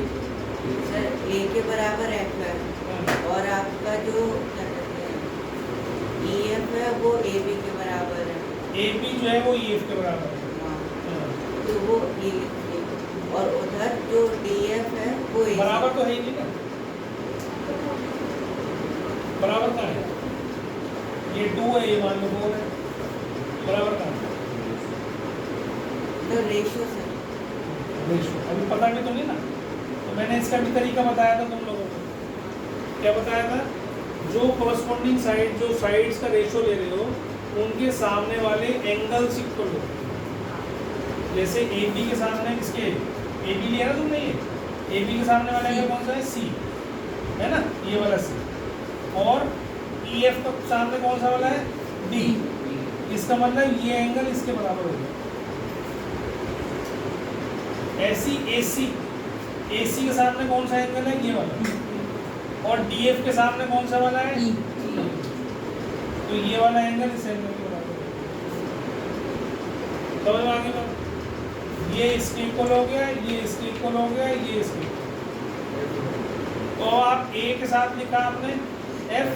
सर ए के बराबर एफ है और आपका जो क्या कहते हैं ई एफ है वो ए बी के बराबर है। ए बी जो है वो ई एफ के बराबर है। हाँ। तो वो ये और उधर जो DF है वो AC बराबर तो है ही नहीं ना, बराबर कहाँ है? ये 2 है, ये मान लो 4 है, बराबर कहाँ है? तो रेशो से रेशो अभी पता भी तो नहीं ना, तो मैंने इसका भी तरीका बताया था तुम लोगों को। क्या बताया था? जो कॉरस्पॉन्डिंग साइड, जो साइड्स का रेशो ले रहे हो उनके सामने वाले एंगल्स इक्वल हो। जैसे AB के सामने किसके, AB लिया ना तुमने, ये AB के सामने वाला एंगल कौन सा है? C है ना, ये वाला C। और EF का सामने कौन सा वाला है? D। इसका मतलब ये एंगल इसके बराबर होगा। ऐसी AC के सामने कौन सा एंगल है? ये वाला। और DF के सामने कौन सा वाला है? तो ये वाला एंगल इस एंगल के बराबर है। समझ में आ गई बात? ये इसके इक्वल हो गया, ये इसके इक्वल हो गया, ये इसके इक्वल। तो आप A के साथ लिखा आपने F,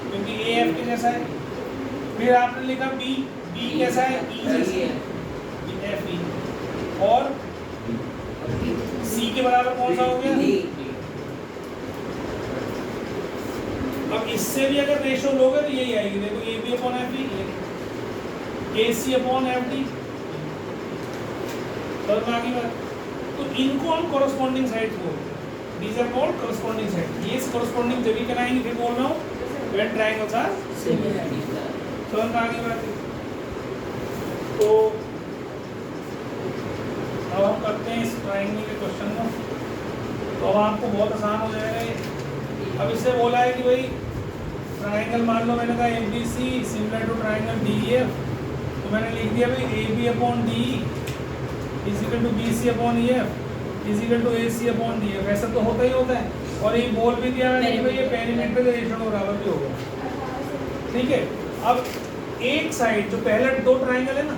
क्योंकि A F के जैसा है। फिर आपने लिखा B कैसा है? E जैसा है, F E। और C के बराबर कौन सा हो गया? अब इससे भी अगर रेशो लोगे तो यही आएगी, देखो AB upon FE, AC upon FD। समझ में आ गई बात? तो इनको हम कॉरस्पॉन्डिंग साइड बोलते हैं। These are called corresponding side. ये कॉरस्पॉन्डिंग जब भी कराएंगे, फिर बोल रहा हूँ व्हेन ट्रायंगल्स आर सिमिलर। समझ में आ गई बात? तो अब हम करते हैं इस ट्रायंगल के क्वेश्चन को। तो अब आपको बहुत आसान हो जाएगा। अब इससे बोला है कि भाई ट्रायंगल, मान लो मैंने कहा ABC similar to triangle DEF, तो मैंने लिख दिया भाई AB upon DE is equal to BC upon EF is equal to AC upon DF। ऐसा तो होता ही होता है। और ये बोल भी दिया मैंने कि भाई ये पेरीमीटर के रेशो के बराबर भी होगा। ठीक है। अब एक साइड जो पहला 2 ट्रायंगल है ना,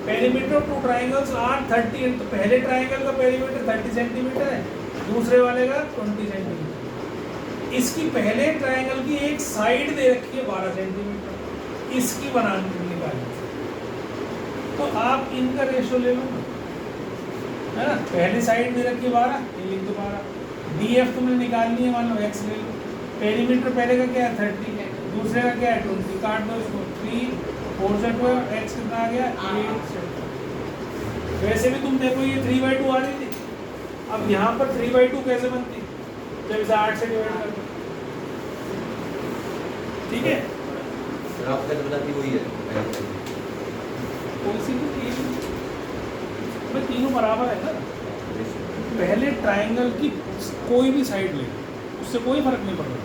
पेरीमीटर ऑफ 2 ट्रायंगल्स आर 30, तो पहले ट्रायंगल का पेरीमीटर 30 सेंटीमीटर है, दूसरे वाले का 20 सेंटीमीटर। इसकी पहले ट्रायंगल की एक साइड दे रखी है 12 सेंटीमीटर, इसकी बनानी निकाली। तो आप इनका रेशो ले लो ना, है ना। पहली साइड दे रखी है 12, ये लिख दो 12। DF तुमने निकालनी है, मान लो x ले लो। पेरीमीटर पहले का क्या है? 30, दूसरे का क्या है? 20। काट दो इसको, 3 4 से 12, x कितना आ गया? 8। वैसे भी तुम देखो ये 3/2 आ रही थी। अब यहाँ पर 3/2 कैसे बनती? जब इसे 8 से डिवाइड कर दो। ठीक है। आपका जो बताती वही है, कौन सी? तीनों बराबर है ना। पहले ट्रायंगल की कोई भी साइड ले, उससे कोई फर्क नहीं पड़ता।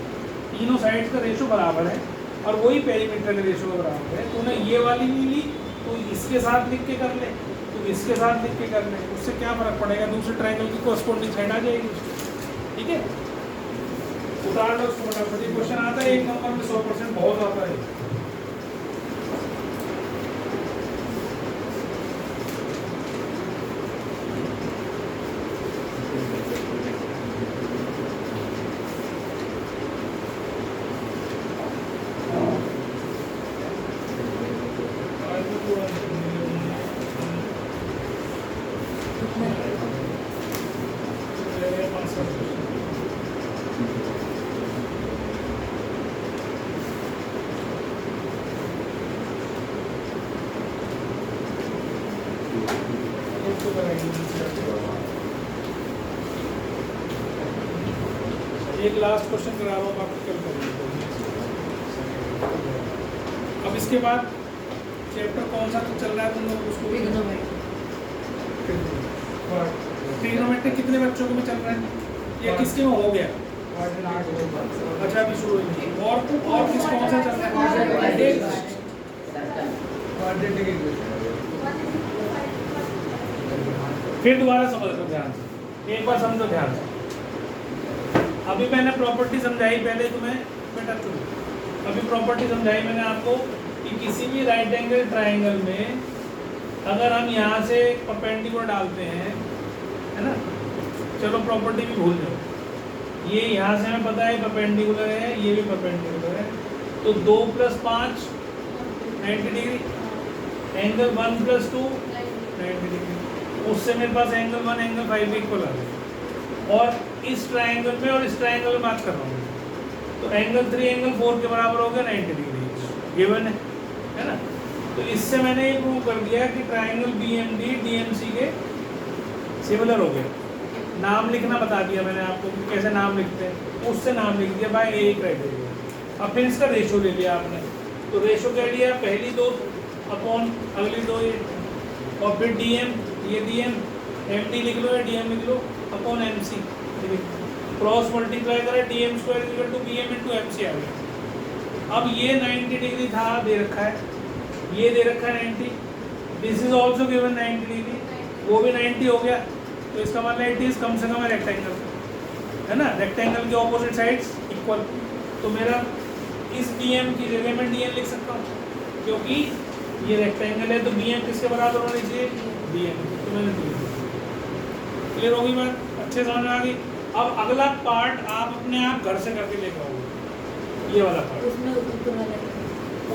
तीनों साइड्स का रेशो बराबर है और वही पेरीमीटर के रेशो का बराबर है। तूने ये वाली नहीं ली तो इसके साथ लिख के कर ले, तो इसके साथ लिख के कर ले, उससे क्या फर्क पड़ेगा? दूसरे ट्रायंगल की कॉरस्पॉन्डिंग साइड आ जाएगी। ठीक है। उतार लो उसको फटाफट। क्वेश्चन आता है 1 नंबर में 100% बहुत आता है। एक लास्ट क्वेश्चन करा रहा हूँ, बाकी कल करेंगे। अब इसके बाद चैप्टर कौन सा चल रहा है तुम लोग उसको? ट्रिग्नोमेट्री कितने बच्चों को में चल रहा है या किसके में हो गया? अच्छा अभी शुरू हुई। और किस कौन सा चल रहा है? फिर दोबारा समझ लो ध्यान से, एक बार समझो ध्यान से। अभी मैंने प्रॉपर्टी समझाई पहले तुम्हें, बेटा चलो अभी प्रॉपर्टी समझाई मैंने आपको कि किसी भी राइट एंगल ट्रायंगल में अगर हम यहाँ से परपेंडिकुलर डालते हैं, है ना, चलो प्रॉपर्टी भी भूल जाओ, ये यहाँ से हमें पता है परपेंडिकुलर है, ये भी परपेंडिकुलर है, तो 2 + 5 90 डिग्री, एंगल 1 + 2 90 डिग्री। उससे मेरे पास एंगल 1 एंगल 5 इक्वल आ गया। और इस ट्रायंगल में और इस ट्रायंगल में बात कर रहा हूँ, तो एंगल 3 एंगल 4 के बराबर हो गया 90 डिग्री गिवन है ना। तो इससे मैंने ये प्रूव कर दिया कि ट्रायंगल BMD DMC के सिमिलर हो गए। नाम लिखना बता दिया मैंने आपको कि कैसे नाम लिखते हैं, उससे नाम लिख दिया बाय ए क्राइटेरिया। अब फिर इसका रेशो ले लिया आपने, तो रेशो क्या लिया, पहली 2 अपॉन अगली 2 ये, और फिर DM ये DM MD लिख लो या DM लिख लो अपॉन MC, क्रॉस मल्टीप्लाई करा DM square equal to BM into MC आ गया। अब ये 90 डिग्री था दे रखा है, ये दे रखा है 90, this is also given 90 degree, वो भी 90 हो गया। तो इसका मतलब इट इज कम से कम रेक्टेंगल है ना, रेक्टेंगल के ऑपोजिट साइड्स इक्वल। तो मेरा इस BM की जगह में DM लिख सकता हूँ, क्योंकि ये रेक्टेंगल है तो BM किसके बराबर होनी चाहिए, DM। तो मैंने DM क्लियर होगी बात, अच्छे समझ में आ गई। अब अगला पार्ट आप अपने आप घर से करके लेकर आओगे, ये वाला पार्ट।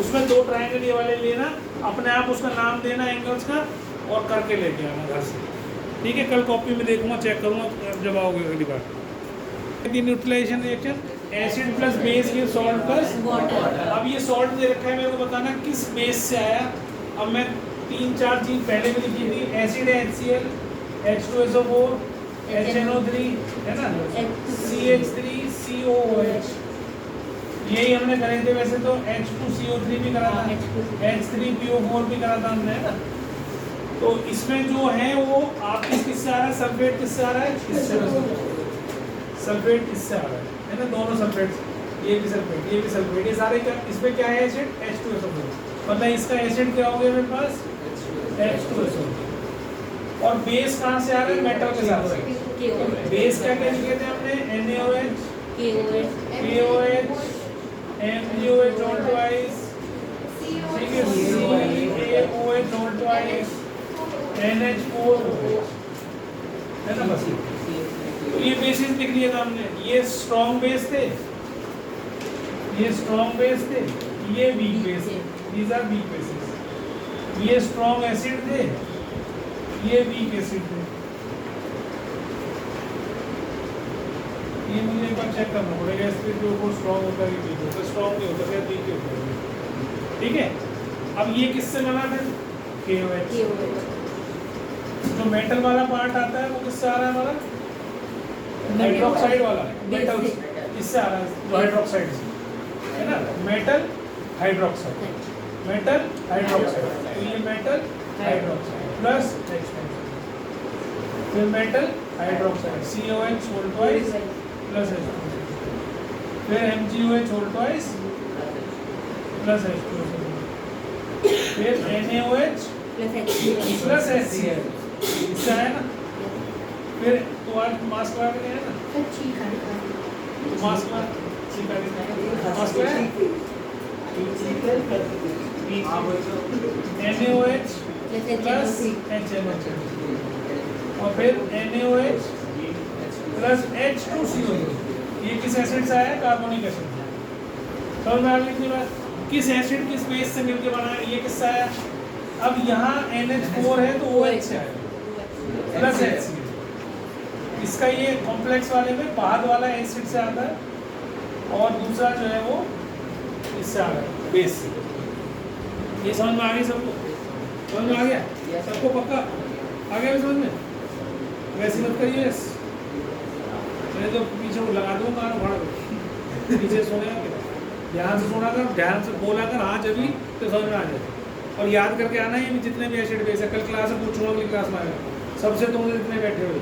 उसमें 2 ट्रायंगल ये वाले लेना, अपने आप उसका नाम देना एंगल्स का और करके लेके आना घर से, ठीक है। कल कॉपी में देखूंगा, चेक करूंगा जब आओगे अगली बार। Neutralization reaction acid plus base ये सॉल्ट प्लस वाटर। अब ये सॉल्ट दे रखा है, मेरे को बताना किस बेस से आया। अब मैं 3-4 चीज पहले भी लिखी थी, एसिड है HCl, H2SO4, HNO3 है ना, CH3 COOH, यही हमने करे थे। वैसे तो H2CO3 भी करा था, H3PO4 भी करा था हमने, है ना। तो इसमें जो है वो आप किससे आ रहा है, सल्फेट किससे आ रहा है, सल्फेट किससे आ रहा है ना, दोनों सल्फेट, ये भी सल्फेट ये भी सल्फेट, ये सारे क्या, इसमें क्या है एसिड H2SO4, मतलब इसका एसिड क्या हो गया मेरे पास H2SO4। और बेस कहाँ से आ रहा है, मेटल के साथ से। बेस क्या क्या लिखे थे हमने, NaOH KOH MgOH all twice, ठीक है, CaOH all twice, NH4OH है ना, बस। तो ये बेसिस लिख लिया था हमने, ये स्ट्रॉन्ग बेस थे, ये स्ट्रॉन्ग बेस थे, ये weak base, these are weak bases. ये स्ट्रॉन्ग एसिड थे, ये वीक एसिड थे। ये मुझे एक बार चेक करना पड़ेगा, एसिड जो वो स्ट्रॉन्ग होता है वीक होता है, स्ट्रॉन्ग नहीं होता है वीक होता है, ठीक है। अब ये किससे बना फिर, KOH। जो मेटल वाला पार्ट आता है वो किससे आ रहा है हमारा, हाइड्रोक्साइड वाला, मेटल इससे आ रहा है, जो हाइड्रोक्साइड है ना, मेटल हाइड्रोक्साइड, मेटल हाइड्रोक्साइड। तो ये मेटल हाइड्रोक्साइड प्लस फिर metal hydroxide COH whole twice plus H2, फिर MgOH whole twice plus H2, फिर NaOH प्लस HCl, इससे आया ना। फिर तो आज मास्क लगा के है ना, मास्क लगा मास्क लगा NaOH प्लस HNO3 और फिर NaOH प्लस H2CO। ये किस एसिड से आया, कार्बोनिक एसिड। समझ में आ गई बात, किस एसिड किस बेस से मिलके बना है, ये किससे आया। अब यहाँ NH4 है तो OH से आया प्लस HCl। इसका ये कॉम्प्लेक्स वाले में बाद वाला एसिड से आता है और दूसरा जो है वो इससे आ रहा है बेस से। ये समझ में आ गई सबको, समझ में आ गया सबको, पक्का आ गया समझ में। वैसे मत करिए, मैं तो पीछे को लगा दूँगा कान भाड़ पीछे सोने ध्यान से सुना कर, ध्यान से बोला कर, हाँ जब भी तो समझ में आ जाए। और याद करके आना ये भी जितने भी एसिड बेस है, कल क्लास में पूछूंगा, अगली क्लास में आएगा सबसे, तुम जितने बैठे हुए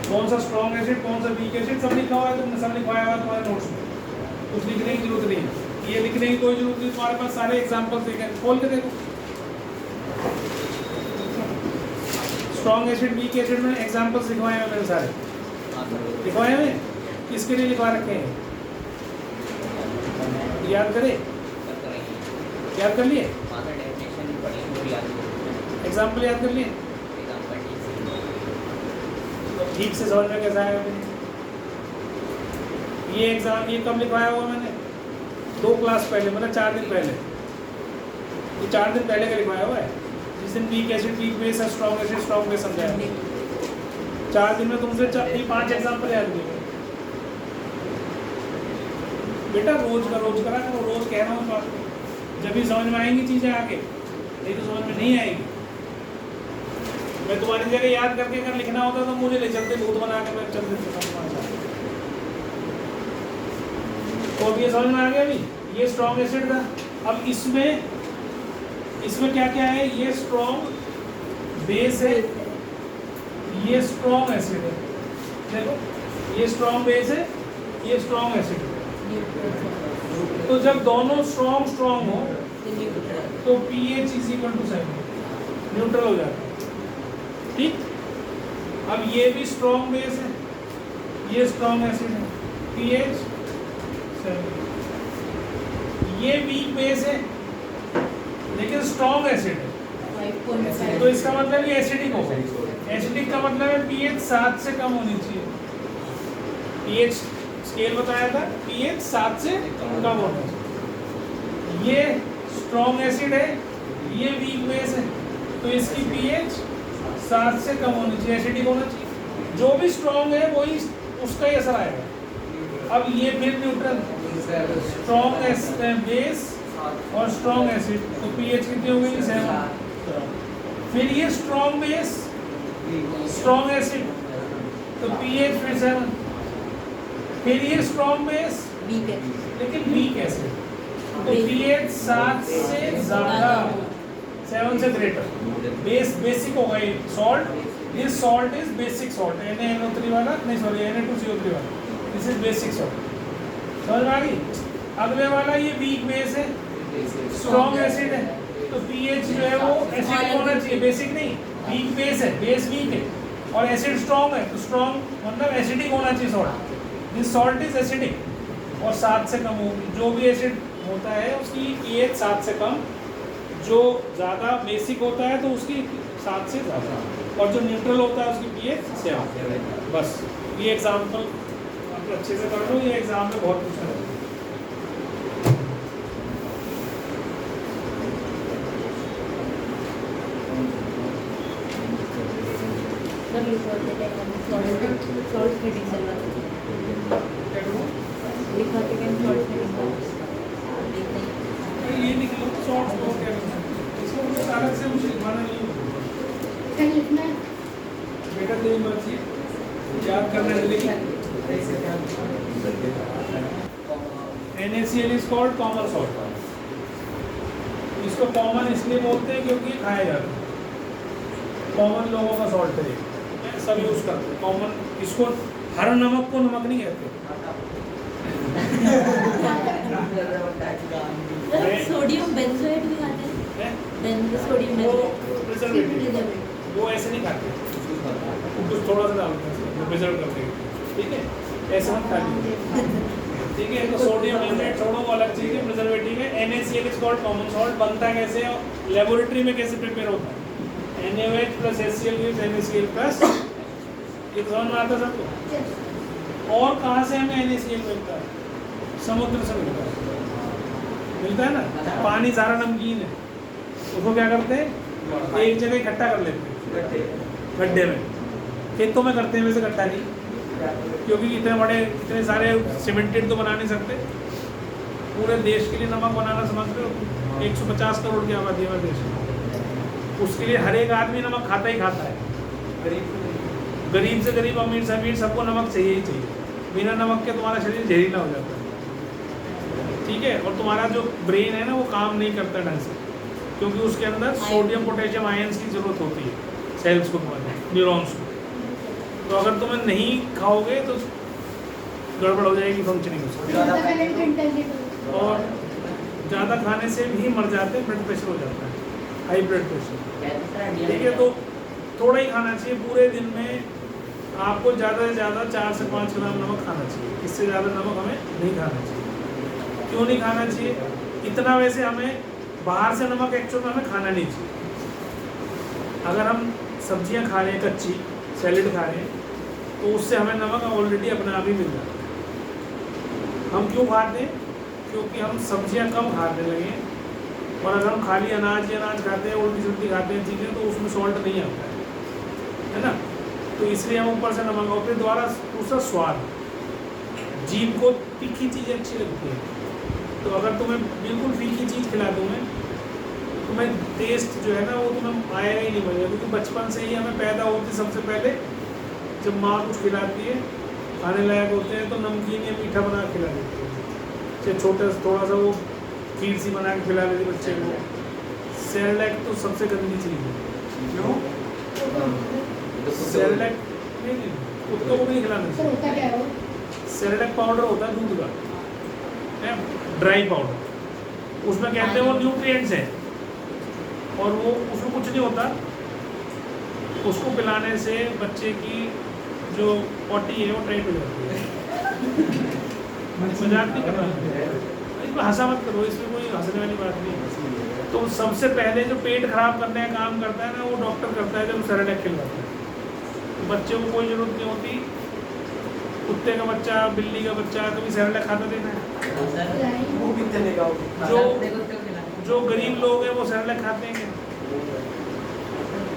कौन सा स्ट्रॉन्ग एसिड कौन सा वीक एसिड सब लिखा हुआ है, तुमने सब लिखवाया हुआ है तुम्हारे नोट्स में, कुछ लिखने की जरूरत नहीं है, ये लिखने की कोई जरूरत नहीं, तुम्हारे पास सारे एग्जाम्पल्स देखे, खोल के देखो। स्ट्रॉन्ग एसिड वीक एसिड में एग्जाम्पल्स लिखवाए हैं मैंने सारे, लिखवाए हैं किसके लिए लिखवा रखे हैं, याद करे, याद कर लिए, एग्जाम्पल याद कर लिए, ठीक से समझ में कैसा आएगा। ये एग्जाम ये कब लिखवाया हुआ मैंने, 2 क्लास पहले, मतलब 4 दिन पहले, ये 4 दिन पहले का लिखवाया हुआ है, जिस दिन वीक एसिड वीक बेस है, स्ट्रॉन्ग एसिड स्ट्रॉन्ग बेस समझाया। 4 दिन में तुमसे 5 एग्जाम्पल याद किए बेटा। रोज करा करो, रोज कह रहा हूँ आपको, जब भी समझ में आएंगी चीज़ें आगे, नहीं तो समझ में नहीं आएगी। मैं तुम्हारी जगह याद करके अगर लिखना होता तो मुझे ले चलते भूत बना के, मैं चल देता। तो अब ये समझ में आ गया अभी, ये स्ट्रॉन्ग एसिड था। अब इसमें क्या क्या है, ये स्ट्रॉन्ग बेस है, ये स्ट्रॉन्ग एसिड है। देखो ये स्ट्रॉन्ग बेस है, ये स्ट्रॉन्ग एसिड है। तो जब दोनों स्ट्रॉन्ग हो तो pH is equal to 7, neutral हो जाता है। ठीक, अब ये भी स्ट्रॉन्ग बेस है, ये स्ट्रॉन्ग एसिड है, pH 7। ये वीक बेस है लेकिन स्ट्रॉन्ग एसिड है, 5.5 तो इसका मतलब ये एसिडिक होगा। एसिडिक का मतलब है pH 7 से कम होनी चाहिए। pH स्केल बताया था, pH 7 से कम होना चाहिए। ये स्ट्रॉन्ग एसिड है, ये वीक बेस है, तो इसकी pH 7 से कम होनी चाहिए, एसिडिक होना चाहिए। जो भी स्ट्रॉन्ग है वही उसका ही असर आएगा। अब ये फिर न्यूट्रल, स्ट्रॉन्ग बेस और स्ट्रॉन्ग एसिड, तो pH कितनी हो गई 7। फिर ये स्ट्रॉन्ग बेस स्ट्रॉन्ग एसिड, तो pH फिर 7। फिर ये स्ट्रॉन्ग बेस वीक है, लेकिन वीक एसिड, तो pH 7 से ज़्यादा, 7 से ग्रेटर। बेसिक होगा ये salt, this salt is basic salt, NaNO3 वाला, नहीं सॉरी Na2CO3 वाला, दिस इज बेसिक सॉल्ट। समझ में आ गई? अगले वाला ये वीक बेस है, स्ट्रॉन्ग एसिड है, तो pH जो है वो एसिडिक होना चाहिए, बेसिक नहीं, वीक बेस है, बेस वीक है और एसिड स्ट्रॉन्ग है, तो स्ट्रॉन्ग मतलब एसिडिक होना चाहिए salt. This salt is acidic और 7 से कम होगी। जो भी एसिड होता है उसकी pH 7 से कम, जो ज़्यादा बेसिक होता है तो उसकी 7 से ज़्यादा, और जो न्यूट्रल होता है उसकी pH 7। बस ये एग्जाम्पल आप अच्छे से कर लो, ये एग्जाम में बहुत पूछा है। सब लिखवा देते हैं, सॉल्ट फीडिंग चल रहा है, लिखवाते हैं सॉल्ट फीडिंग। ये निकलो शॉर्ट्स को क्या करना है, इसको कुछ अलग से मुझे लिखवाना नहीं होगा। क्या लिखना है? बेटा तेरी मर्जी, याद करना है लेकिन NaCl is called common salt. इसको कॉमन इसलिए बोलते हैं क्योंकि खाया जाता है, कॉमन लोगों का सॉल्ट है, सब यूज करते हैं कॉमन। इसको हर नमक को नमक नहीं कहते। सोडियम बेंजोएट भी खाते हैं, सोडियम बेंजोएट वो ऐसे नहीं खाते, कुछ थोड़ा सा डालते हैं, प्रिजर्व करते हैं, ठीक है, ऐसे मत खा लीजिए, ठीक है। तो सोडियम बेंजोएट छोड़ो, वो अलग चीज़ है, प्रिजर्वेटिव है। NaCl is called common salt. बनता कैसे है, लेबोरेटरी में कैसे प्रिपेयर होता है, NaOH plus HCl gives NaCl plus, ये समझ में आता है सबको। और कहाँ से हमें NaCl मिलता है, समुद्र से मिलता है ना। पानी सारा नमकीन है, उसको क्या करते हैं, एक जगह इकट्ठा कर लेते हैं गड्ढे में। खेतों में करते हैं वैसे, गड्ढा नहीं, क्योंकि इतने सारे सीमेंटेड तो बना नहीं सकते। पूरे देश के लिए नमक बनाना समझ लो, 150 करोड़ की आबादी है देश में, उसके लिए हर एक आदमी नमक खाता ही खाता है। गरीब से गरीब, अमीर से अमीर, सबको नमक चाहिए ही चाहिए। बिना नमक के तुम्हारा शरीर जहरीला हो जाता है, ठीक है। और तुम्हारा जो ब्रेन है ना वो काम नहीं करता ढंग से, क्योंकि उसके अंदर सोडियम पोटेशियम आयंस की ज़रूरत होती है सेल्स को, तुम्हारे न्यूरॉन्स को। तो अगर तुम्हें नहीं खाओगे तो गड़बड़ हो जाएगी फंक्शनिंग उसकी। और ज़्यादा खाने से भी मर जाते हैं, ब्लड प्रेशर हो जाता है, हाई ब्लड प्रेशर, ठीक है। तो थोड़ा ही खाना चाहिए, पूरे दिन में आपको ज़्यादा से ज़्यादा 4 से 5 ग्राम नमक खाना चाहिए, इससे ज़्यादा नमक हमें नहीं खाना चाहिए। क्यों नहीं खाना चाहिए इतना, वैसे हमें बाहर से नमक एक्चुअल में हमें खाना नहीं चाहिए। अगर हम सब्जियां खा रहे हैं, कच्ची सैलेड खा रहे हैं, तो उससे हमें नमक ऑलरेडी अपने आप ही मिल जाता है। हम क्यों खाते हैं, क्योंकि हम सब्जियां कम खाने लगे और अगर हम खाली अनाज खाते हैं, उल्टी सुल्टी खाते हैं चीज़ें, तो उसमें सॉल्ट नहीं आता है ना। तो इसलिए हम ऊपर से नमक, और फिर दोबारा दूसरा स्वाद, जीभ को तीखी चीज़ें अच्छी लगती हैं। तो अगर तुम्हें बिल्कुल फीकी चीज़ खिला दूँ मैं, तुम्हें टेस्ट जो है ना वो तुम्हें आएगा ही नहीं बनेगा, क्योंकि बचपन से ही हमें पैदा होती सबसे पहले जब माँ कुछ खिलाती है, खाने लायक होते हैं तो नमकीन या मीठा बना के खिला देती है। चाहे छोटे थोड़ा सा वो खीर सी बना के खिला देती बच्चे को। सेरेलैक तो सबसे गंदी चीज़ है। क्यों? सेरेलैक नहीं, कुत्तों को भी नहीं खिलाना सर होता क्या है वो? सेरेलैक पाउडर होता है दूध का, ड्राई पाउडर, उसमें कहते हैं वो न्यूट्रिएंट्स हैं, और वो उसमें कुछ नहीं होता। उसको पिलाने से बच्चे की जो पॉटी है वो टाइट हो जाती है। मजाक नहीं कर रहा, इसमें हंसा मत करो, इसमें कोई हंसने वाली बात नहीं है। तो सबसे पहले जो पेट खराब करने का काम करता है ना, वो डॉक्टर करता है जब सेरेलैक खिलवाता है। तो बच्चे को कोई ज़रूरत नहीं होती, कुत्ते का बच्चा, बिल्ली का बच्चा कभी सेरेलैक खाता देना है? वो कितने लेगा? जो गरीब लोग हैं वो सेरेलैक खाते हैं क्या?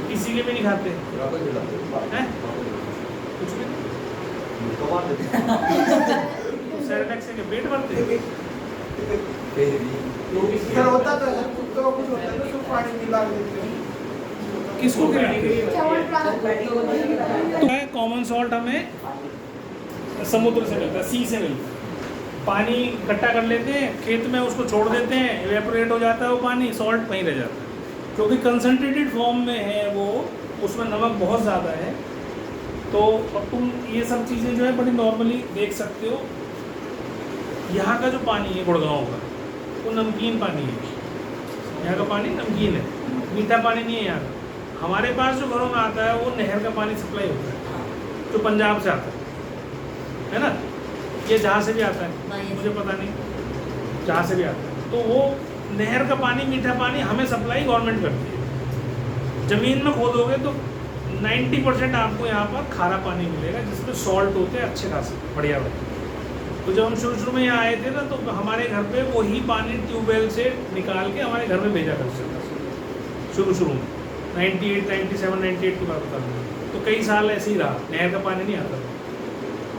किसी के भी नहीं खाते हैं, कुछ भी सेरेलैक से पेट भरते हैं। सर होता तो है, कुत्तों को कुछ होता है तो उसको पानी मिला देते हैं। किसको खिलाते हैं? चावल प्राप्त तो कॉमन सॉल्ट हमें समुद्र से मिलता है, सी से मिलता है। पानी इकट्ठा कर लेते हैं खेत में, उसको छोड़ देते हैं, इवेपोरेट हो जाता है वो पानी, सॉल्ट वहीं रह जाता है। क्योंकि कंसनट्रेटेड फॉर्म में है वो, उसमें नमक बहुत ज़्यादा है। तो अब तुम ये सब चीज़ें जो है बड़ी नॉर्मली देख सकते हो। यहाँ का जो पानी है गुड़गांव का, वो नमकीन पानी है। यहाँ का पानी नमकीन है, मीठा पानी नहीं है यहाँ का। हमारे पास जो घरों में आता है वो नहर का पानी सप्लाई होता है, जो पंजाब से आता है ना, ये जहाँ से भी आता है मुझे पता नहीं, जहाँ से भी आता है। तो वो नहर का पानी, मीठा पानी हमें सप्लाई गवर्नमेंट करती है। ज़मीन में खोदोगे तो 90% आपको यहाँ पर खारा पानी मिलेगा, जिसमें सॉल्ट होते हैं अच्छे खासे, बढ़िया बढ़िया। तो जब हम शुरू में यहाँ आए थे ना, तो हमारे घर पे वही पानी ट्यूबवेल से निकाल के हमारे घर में भेजा करते थे शुरू में, 98, 97, 98 की बात बता दूँ। तो कई साल ऐसे ही रहा, नहर का पानी नहीं आता था।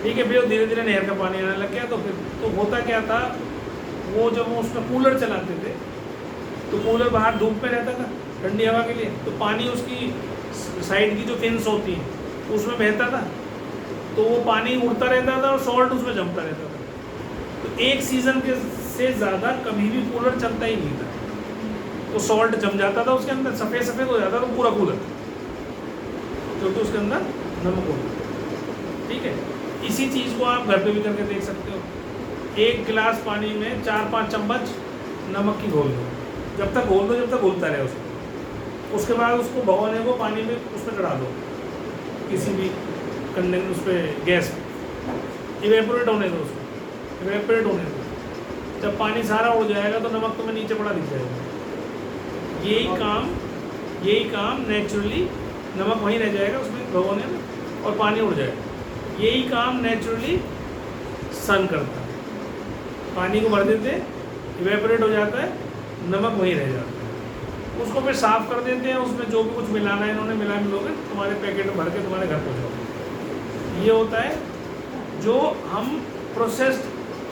ठीक है, फिर धीरे धीरे नहर का पानी आने लग गया। तो फिर तो होता क्या था, वो जब वो उसमें कूलर चलाते थे, तो कूलर बाहर धूप में रहता था ठंडी हवा के लिए, तो पानी उसकी साइड की जो फिन्स होती हैं उसमें बहता था, तो वो पानी उड़ता रहता था और सॉल्ट उसमें जमता रहता था। तो एक सीज़न के से ज़्यादा कभी भी कूलर चलता ही नहीं था, तो सॉल्ट जम जाता था उसके अंदर, सफ़ेद सफ़ेद हो जाता था पूरा कूलर, क्योंकि उसके अंदर नमक होता। ठीक है, इसी चीज़ को आप घर पे भी करके देख सकते हो। एक गिलास पानी में 4-5 चम्मच नमक की घोल दो, जब तक घोल दो जब तक घुलता रहे उसको। उसके बाद उसको भगोने को पानी में उसमें चढ़ा दो, किसी भी कंडेंस उस पर गैस पे, इवेपोरेट होने दो उसको, इवेपोरेट होने दो। जब पानी सारा उड़ जाएगा तो नमक तुम्हें नीचे पड़ा दिख जाएगा। यही काम नेचुरली, नमक वहीं रह जाएगा उसमें भगोने में और पानी उड़ जाएगा। यही काम नेचुरली सन करता है, पानी को भर देते हैं, इवेपोरेट हो जाता है, नमक वहीं रह जाता है। उसको फिर साफ़ कर देते हैं, उसमें जो भी कुछ मिलाना है इन्होंने मिलोगे, तुम्हारे पैकेट में भर के तुम्हारे घर पहुँचाओगे। ये होता है जो हम प्रोसेस्ड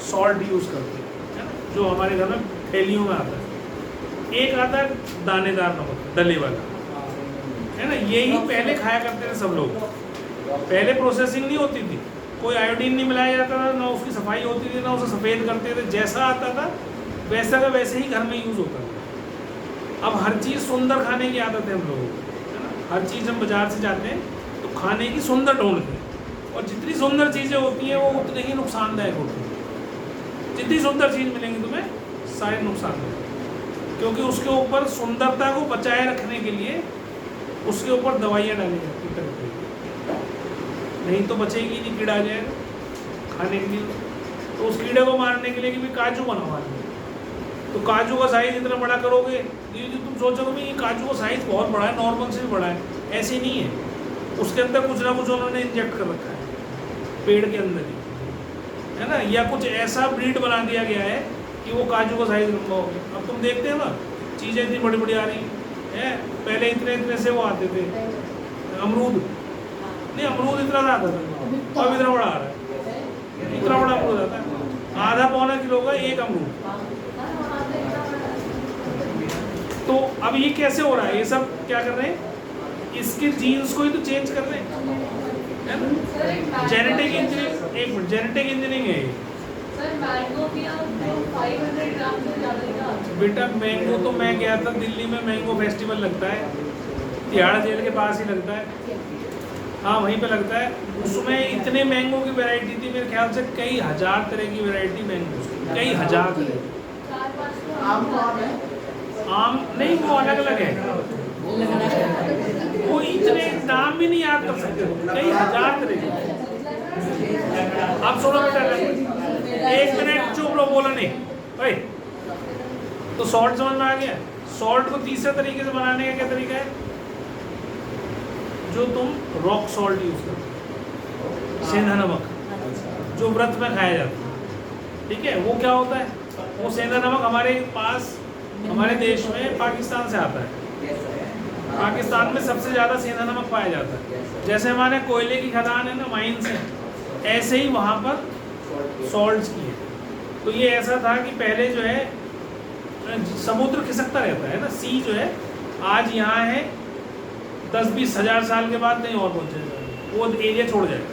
सॉल्ट यूज़ करते हैं, है ना, जो हमारे घर में थैलियों में आता है। एक आता है दानेदार नमक, डले वाला, है ना, यही पहले खाया करते थे सब लोग। पहले प्रोसेसिंग नहीं होती थी, कोई आयोडीन नहीं मिलाया जाता था, ना उसकी सफाई होती थी, ना उसे सफ़ेद करते थे, जैसा आता था वैसा का वैसे ही घर में यूज़ होता था। अब हर चीज़ सुंदर खाने की आदत है हम लोगों को, है ना, हर चीज़ हम बाज़ार से जाते हैं तो खाने की सुंदर ढूंढते हैं, और जितनी सुंदर चीज़ें होती हैं वो उतनी ही नुकसानदायक होती हैं। जितनी सुंदर चीज़ मिलेंगी तुम्हें सारे नुकसानदायक, क्योंकि उसके ऊपर सुंदरता को बचाए रखने के लिए उसके ऊपर दवाइयाँ डाली जाती हैं, नहीं तो बचेगी नहीं, कीड़ा आ जाएगा खाने के लिए। तो उस कीड़े को मारने के लिए कि भी काजू बनाओ आदमी, तो काजू का साइज़ इतना बड़ा करोगे, ये जो तुम सोचोगे भाई ये काजू का साइज़ बहुत बड़ा है, नॉर्मल से भी बड़ा है, ऐसे नहीं है। उसके अंदर कुछ ना कुछ उन्होंने इंजेक्ट कर रखा है पेड़ के अंदर ही, है ना, या कुछ ऐसा ब्रीड बना दिया गया है कि वो काजू का साइज़ लंबा हो गया। अब तुम देखते हो ना चीज़ें इतनी बड़ी बड़ी आ रही हैं। पहले इतने इतने से वो आते थे अमरूद, नहीं अमरूद इतना सा आता था, अब इतना बड़ा आ रहा है, इतना बड़ा अमरूद आता है, आधा पौना किलो का एक अमरूद। तो अब ये कैसे हो रहा है? ये सब क्या कर रहे हैं? इसके जीन्स को ही तो चेंज कर रहे हैं, है ना? जेनेटिक इंजीनियरिंग, एक मिनट, जेनेटिक इंजीनियरिंग है ये। सर मैंगो भी आप 500 ग्राम से ज़्यादा ही था। बेटा मैंगो तो मैं गया था दिल्ली में, मैंगो फेस्टिवल लगता है, तिहाड़ जेल के पास ही लगता है, हाँ वहीं पे लगता है। उसमें इतने मैंगो की वैरायटी थी, मेरे ख्याल से कई हजार तरह की वैरायटी मैंगो, कई हजार तरह। 4-5 आम तो आम है। आम नहीं, वो अलग अलग है, वो इतने नाम भी नहीं याद कर सकते, कई हजार तरह के। आप सुनो बेटा, एक मिनट चुप रहो, बोलो नहीं भाई। तो सॉल्ट समझ में आ गया? सॉल्ट को तीसरे तरीके से बनाने का क्या तरीका है? जो तुम रॉक सॉल्ट यूज करते हो, सेंधा नमक, जो व्रत में खाया जाता है, ठीक है? वो क्या होता है? वो सेंधा नमक हमारे पास, हमारे देश में पाकिस्तान से आता है। पाकिस्तान में सबसे ज़्यादा सेंधा नमक पाया जाता है। जैसे हमारे कोयले की खदान है ना, माइंस है, ऐसे ही वहाँ पर सॉल्ट्स की है। तो ये ऐसा था कि पहले जो है समुद्र खिसकता रहता है ना, सी जो है आज यहाँ है, 10-20 हज़ार साल के बाद कहीं और पहुँचेगा, वो एरिया छोड़ जाएगा।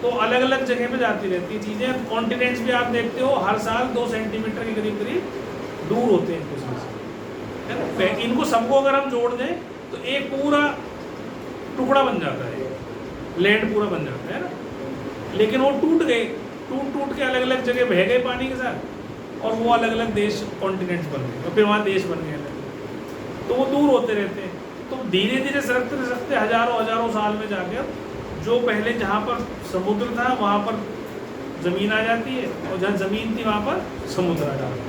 तो अलग अलग जगह पे जाती रहती है चीज़ें। कॉन्टिनेंट्स भी आप देखते हो हर साल 2 सेंटीमीटर के करीब करीब दूर होते हैं एक दूसरे से, है ना? इनको सबको अगर हम जोड़ दें तो एक पूरा टुकड़ा बन जाता है, लैंड पूरा बन जाता है ना। लेकिन वो टूट गए, टूट के अलग अलग जगह बह गए पानी के साथ, और वो अलग अलग देश, कॉन्टिनेंट्स बन गए, और फिर वहाँ देश बन गए, तो वो दूर होते रहते हैं। तो धीरे धीरे सरकते हजारों साल में जाकर जो पहले जहाँ पर समुद्र था वहाँ पर ज़मीन आ जाती है, और जहाँ ज़मीन थी वहाँ पर समुद्र आ जाता है।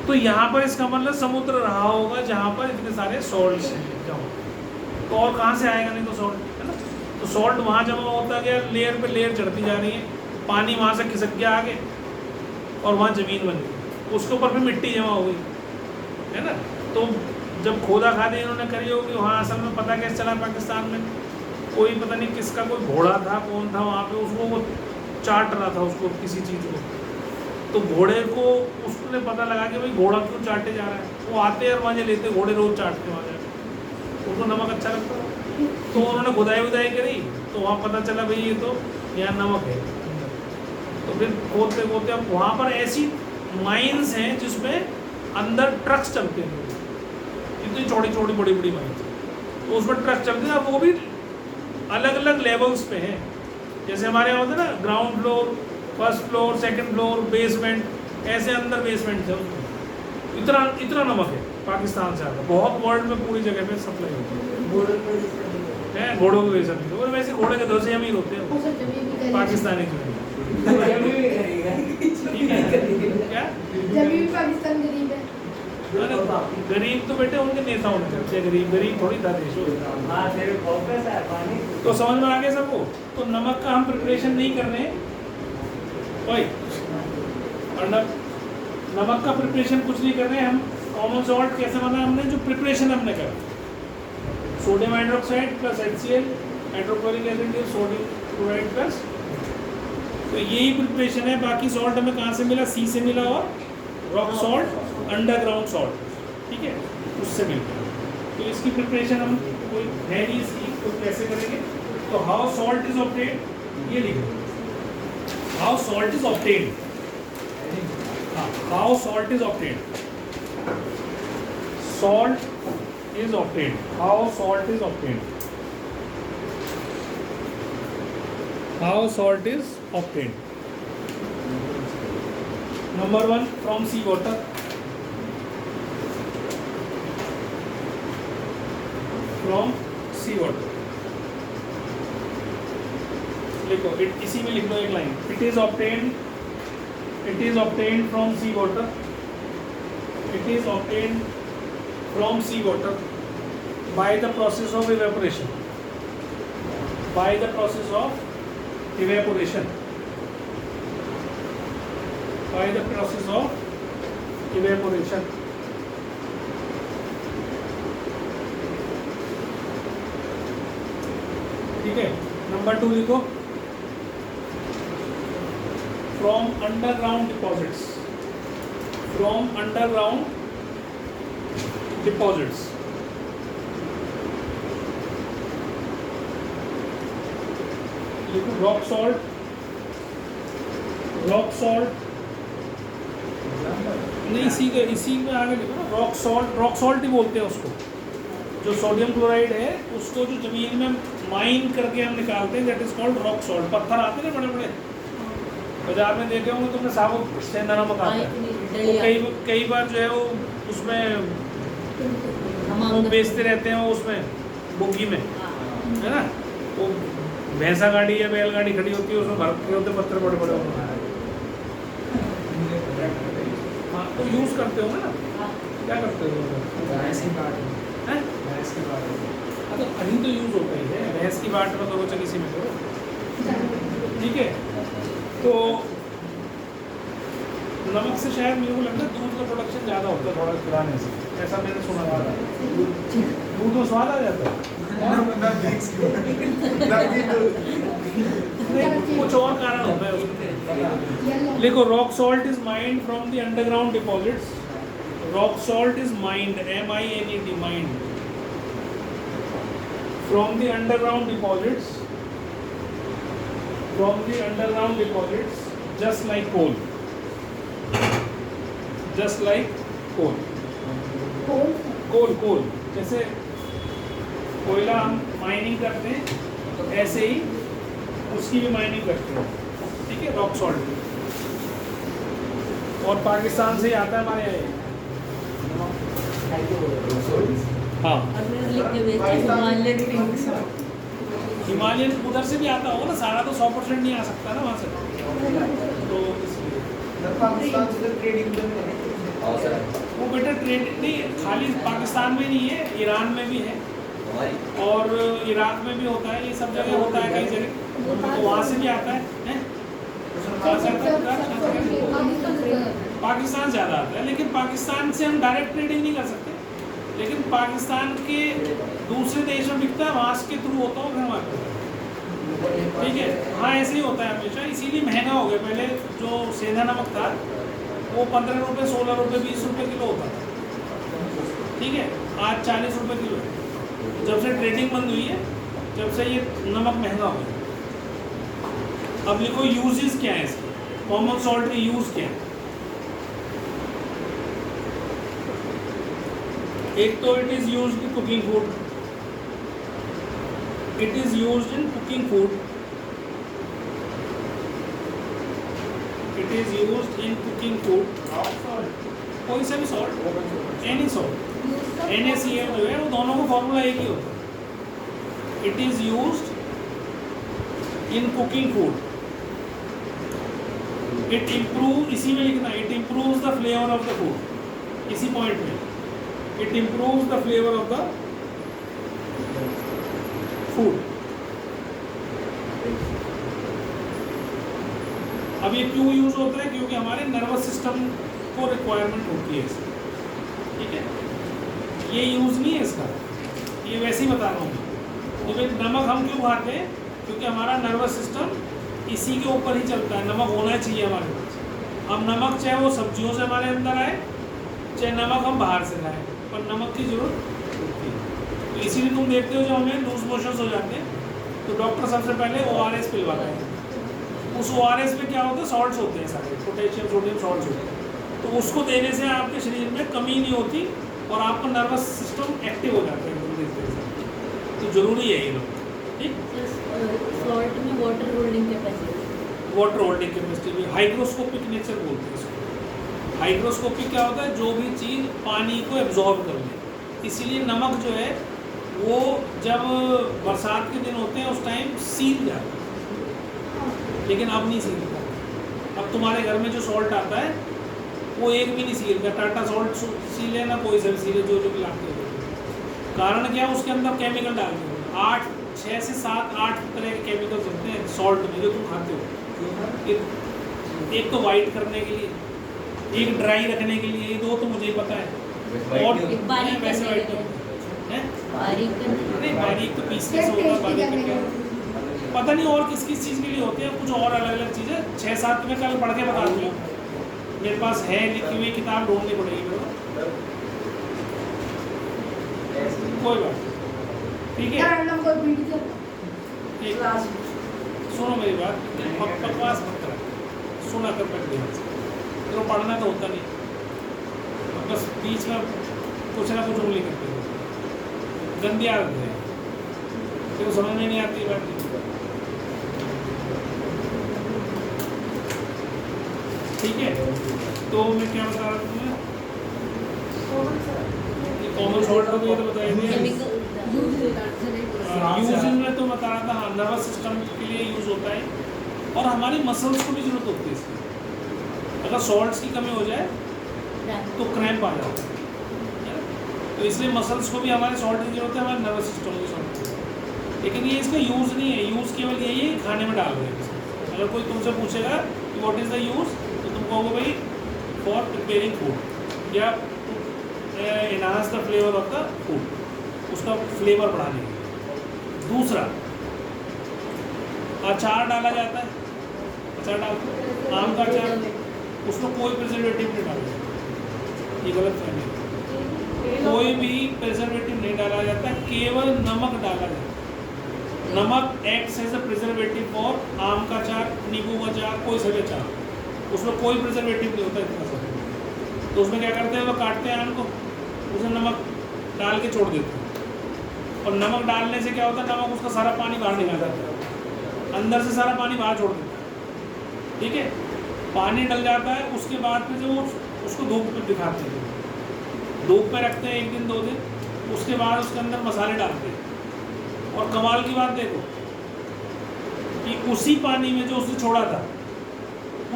तो यहाँ पर इसका मतलब समुद्र रहा होगा जहाँ पर इतने सारे सॉल्ट्स हैं जमा। तो और कहाँ से आएगा? नहीं तो सॉल्ट, है ना? तो सॉल्ट वहाँ जमा होता गया, लेयर पे लेयर चढ़ती जा रही है, पानी वहाँ से खिसक गया आगे, और वहाँ ज़मीन बन गई, उसके ऊपर भी मिट्टी जमा हो गई, है ना? तो जब खोदा खादी इन्होंने करी होगी वहाँ, असल में पता कैसे चला पाकिस्तान में, कोई पता नहीं किसका कोई घोड़ा था, कौन था वहाँ पे, उसको वो चाट रहा था उसको, किसी चीज़ को। तो घोड़े को उसने पता लगा कि भाई घोड़ा क्यों चाटे जा रहा है, वो आते और मजे लेते, घोड़े रोज चाटते वहाँ जाकर, उनको नमक अच्छा लगता था। तो उन्होंने खुदाई करी, तो वहाँ पता चला भाई ये तो यहाँ नमक है। तो फिर खोदते खोदते अब वहाँ पर ऐसी माइंस हैं जिसमें अंदर ट्रक्स चलते हैं, इतनी चौड़ी चौड़ी बड़ी बड़ी माइंस, तो उसमें ट्रक चलते हैं। अब वो भी अलग अलग लेवल्स पे हैं, जैसे हमारे यहाँ होते हैं ना, ground floor, first floor, second floor, basement, ऐसे अंदर बेसमेंट है उसमें। इतना नमक है पाकिस्तान से आता, बहुत वर्ल्ड में पूरी जगह पे सप्लाई होती है। घोड़ों के वैसा नहीं, और वैसे घोड़े के 2 से अमीर होते हैं पाकिस्तानी जो है। क्या पाकिस्तान गरीब है। गरीब तो बेटे उनके नेता होने चाहिए, गरीब थोड़ी था देश। तो समझ में आ गया सबको? तो नमक का हम प्रिपरेशन नहीं कर रहे हैं, और नमक का प्रिपरेशन कुछ नहीं कर रहे हैं हम। कॉमन सॉल्ट कैसे बना हमने? जो प्रिपरेशन हमने करा, sodium hydroxide plus HCl, hydrochloric acid, sodium chloride plus, तो यही प्रिपरेशन है। बाकी सॉल्ट हमें कहाँ से मिला? सी से मिला, और रॉक सॉल्ट, अंडरग्राउंड सॉल्ट, ठीक है, उससे मिलता है। तो इसकी प्रिपरेशन हम कोई है नहीं इसकी, तो कैसे करेंगे? तो हाउ सॉल्ट इज ऑब्टेन्ड, ये लिखो, how salt is obtained, how salt is obtained, salt is obtained. How salt is obtained? How salt is obtained? Number 1, from sea water. From sea water. लिखो, इसी में लिख दो एक line. It is obtained from sea water. It is obtained from sea water by the process of evaporation. By the process of evaporation. By the process of evaporation. ठीक है। Number 2 लिखो, from underground deposits, from underground deposits. लिखो rock salt, rock salt नहीं, इसी में आगे लिखो ना, रॉक सॉल्ट, रॉक सॉल्ट ही बोलते हैं उसको। जो सोडियम क्लोराइड है उसको जो जमीन में माइन करके हम निकालते हैं, that is called rock salt. पत्थर आते हैं ना बड़े बड़े, बाजार में देखे होंगे तुमने, साबुत सेंधा नमक आता है, तो कई बार जो है वो उसमें वो बेचते रहते हैं, वो उसमें बुग्गी में, है ना, वो भैंसा गाड़ी या बैलगाड़ी खड़ी होती है, उसमें भर के होते पत्थर बड़े बड़े होते हैं। हाँ, तो यूज़ करते होंगे ना, क्या करते हो? भैंस की बाट में, हैं? भैंस की बाट में। हाँ, तो अभी तो यूज़ होता ही है, भैंस की बाट में करो चाहे किसी में करो, ठीक है। तो नमक से शायद मेरे को लगता है दूध का प्रोडक्शन ज़्यादा होता है थोड़ा खिलाने से, ऐसा मैंने सुना था। दूध में स्वाद आ जाता है, कुछ और कारण होता है उसमें। देखो, rock salt is mined from the underground deposits. Rock salt is mined, MINED, mined from the underground deposits, from the underground deposits, just like coal, just like coal. Coal coal जैसे कोयला हम माइनिंग करते हैं, तो ऐसे ही उसकी भी mining करते हैं, ठीक है, रॉक सॉल्ट की। और पाकिस्तान से ही आता है हमारे यहाँ। हाँ, हिमालयन उधर से भी आता होगा ना, सारा तो 100% नहीं आ सकता ना वहाँ से, तो इसलिए पाकिस्तान से ट्रेडिंग और सर वो बेटा ट्रेड नहीं खाली पाकिस्तान में नहीं है, ईरान में भी है हमारी और इराक में भी होता है, ये सब जगह होता है कई जगह, तो वहाँ से भी आता है? कहाँ से आता है? पाकिस्तान ज़्यादा आता है, लेकिन पाकिस्तान से हम डायरेक्ट ट्रेडिंग नहीं कर सकते, लेकिन पाकिस्तान के दूसरे देश में बिकता है, वहाँ के थ्रू होता है हमारे पास, ठीक है। हाँ, ऐसे ही होता है हमेशा, इसीलिए महंगा हो गया। पहले जो सेंधा नमक था वो 15 रुपये, 16 रुपये, 20 रुपये किलो होता था, ठीक है, आज 40 रुपये किलो है। जब से ट्रेडिंग बंद हुई है, जब से ये नमक महंगा हो गया। अब लिखो यूजेस क्या है इसके, कॉमन सॉल्ट के यूज क्या है। एक तो it is used in cooking food, it is used in cooking food, it is used in cooking food, कोई सा भी सॉल्ट, एनी सॉल्ट, NaCl जो है वो दोनों का फॉर्मूला एक ही होता है। It is used in cooking food, it improve, इसी में लिखना, it improves the flavour of the food, इसी पॉइंट में, it improves the flavour of the food. अब ये क्यों यूज होता है? क्योंकि हमारे नर्वस सिस्टम को रिक्वायरमेंट होती है इसकी, ठीक है। ये यूज नहीं है इसका, ये वैसे ही बता रहा हूँ। तो भाई नमक हम क्यों खाते हैं? क्योंकि हमारा नर्वस सिस्टम इसी के ऊपर ही चलता है, नमक होना चाहिए हमारे पास। अब नमक चाहे वो सब्जियों से हमारे अंदर आए, चाहे नमक हम बाहर से लाएं, पर नमक की जरूरत होती है। तो इसीलिए तुम देखते हो जब हमें लूज मोशंस हो जाते हैं तो डॉक्टर सबसे पहले ORS पिलवाता है। उस ORS में क्या होता है? सॉल्ट्स होते हैं सारे, पोटेशियम सोडियम सॉल्ट्स होते हैं, तो उसको देने से आपके शरीर में कमी नहीं होती और आपका नर्वस सिस्टम एक्टिव हो जाता है। तो जरूरी है ये लोग, ठीक। सॉल्ट में water holding capacity, water holding capacity भी, हाइग्रोस्कोपिक नेचर बोलते हैं इसको। हाइग्रोस्कोपिक क्या होता है? जो भी चीज़ पानी को एब्जॉर्ब कर ले। इसीलिए नमक जो है वो जब बरसात के दिन होते हैं उस टाइम सील जाता है, लेकिन अब नहीं सीलता। अब तुम्हारे घर में जो सॉल्ट आता है वो एक भी नहीं सीलता। टाटा सॉल्ट सीले ना कोई सा सीले, जो भी लाते हैं। कारण क्या? उसके अंदर केमिकल डालते हो, 6 से 7 8 तरह के केमिकल्स होते हैं सॉल्ट में जो तुम खाते हो। एक तो वाइट करने के लिए, एक ड्राई रखने के लिए, ये दो तो मुझे ही पता है। और बारीक वैसे करने वाइट के लिए। हैं? बारीक करने नहीं, बारीक तो पीसने से होगा, बारीक करके पता नहीं और किस किस चीज़ के लिए होते हैं, कुछ और अलग अलग चीज़ें 6-7 में कल पढ़ के बता दूँ। मेरे पास है लिखी हुई किताब, ढूंढनी पड़ेगी मेरे को, कोई बात नहीं, ठीक है। एक सुनो मेरी बात, बकवास मत करो, सुना कर पढ़ ध्यान से, तो पढ़ना तो होता नहीं, बस बीच में कुछ ना कुछ उंगली करते हो, गंदी आदत है, तो समझ में नहीं आती बात। ठीक है, तो मैं क्या बता रहा था तुम्हें, कॉमन सॉल्ट हो गई तो बताइए। यूज में तो बता रहा था, नर्वस सिस्टम के लिए यूज होता है और हमारी मसल्स को भी जरूरत होती है इसकी। अगर सॉल्ट्स की कमी हो जाए तो क्रैम्प आ जाता है, तो इसलिए मसल्स को भी हमारे सॉल्ट की जरूरत है, हमारे नर्वस सिस्टम की सॉल्ट की। लेकिन ये इसका यूज़ नहीं है, यूज़ केवल यही है खाने में डाल रहे हैं। अगर कोई तुमसे पूछेगा कि व्हाट इज़ द यूज़, तो तुम कहोगे भाई फॉर प्रिपेयरिंग फूड या enhance the flavour of the food, उसका फ्लेवर बढ़ाने के लिए। दूसरा, अचार डाला जाता है, अचार डालते हैं, आम का अचार, उसमें कोई प्रिजर्वेटिव नहीं डाला जाता, ये गलत फहमी है। कोई भी प्रिजर्वेटिव नहीं डाला जाता, केवल नमक डाला जाता है। नमक acts as a preservative for आम का अचार, नींबू का अचार, कोई सा भी अचार, उसमें कोई प्रिजर्वेटिव नहीं होता इतना सब। तो उसमें क्या करते हैं, वो काटते हैं आम को, उसमें नमक डाल के छोड़ देते हैं, और नमक डालने से क्या होता है, नमक उसका सारा पानी बाहर निकाल जाता है, अंदर से सारा पानी बाहर छोड़ देता है। ठीक है, पानी डल जाता है, उसके बाद फिर जो उसको धूप में दिखाते हैं, धूप में रखते हैं 1 दिन 2 दिन, उसके बाद उसके अंदर मसाले डालते हैं। और कमाल की बात देखो कि उसी पानी में जो उसने छोड़ा था,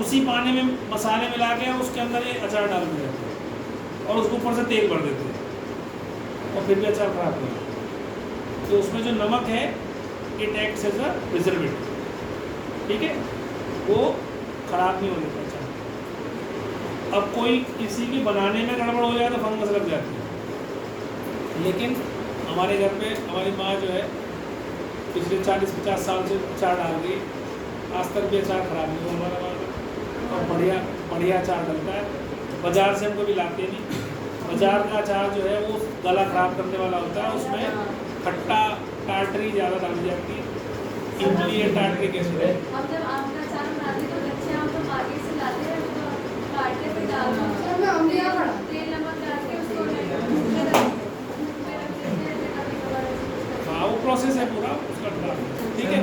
उसी पानी में मसाले मिला के उसके अंदर ये अचार डाल दिया जाता है और उसके ऊपर से तेल भर देते हैं और फिर भी अचार खराब नहीं। तो उसमें जो नमक है, it acts as a preservative, ठीक है, वो खराब नहीं होने देता अचार। अब कोई किसी की बनाने में गड़बड़ हो जाए तो फंगस लग जाती है, लेकिन हमारे घर पे हमारी माँ जो है पिछले 40-50 साल से अचार डाल रही है, आज तक भी अचार खराब नहीं हुआ हमारा वहाँ का, और बढ़िया अचार डलता है। बाज़ार से हम कभी लाते नहीं, बाज़ार का अचार जो है वो गला खराब करने वाला होता है, उसमें खट्टा टाटरी ज़्यादा डाली जाती है, इमली या टाटरी कैसे है। हम जब आम का अचार बनाते हैं तो कच्चे आम तो मार्केट से लाते हैं, तो काटने पे डालते हैं, तेल नमक डाल के उसको हाँ, वो प्रोसेस है पूरा उसका, ठीक है।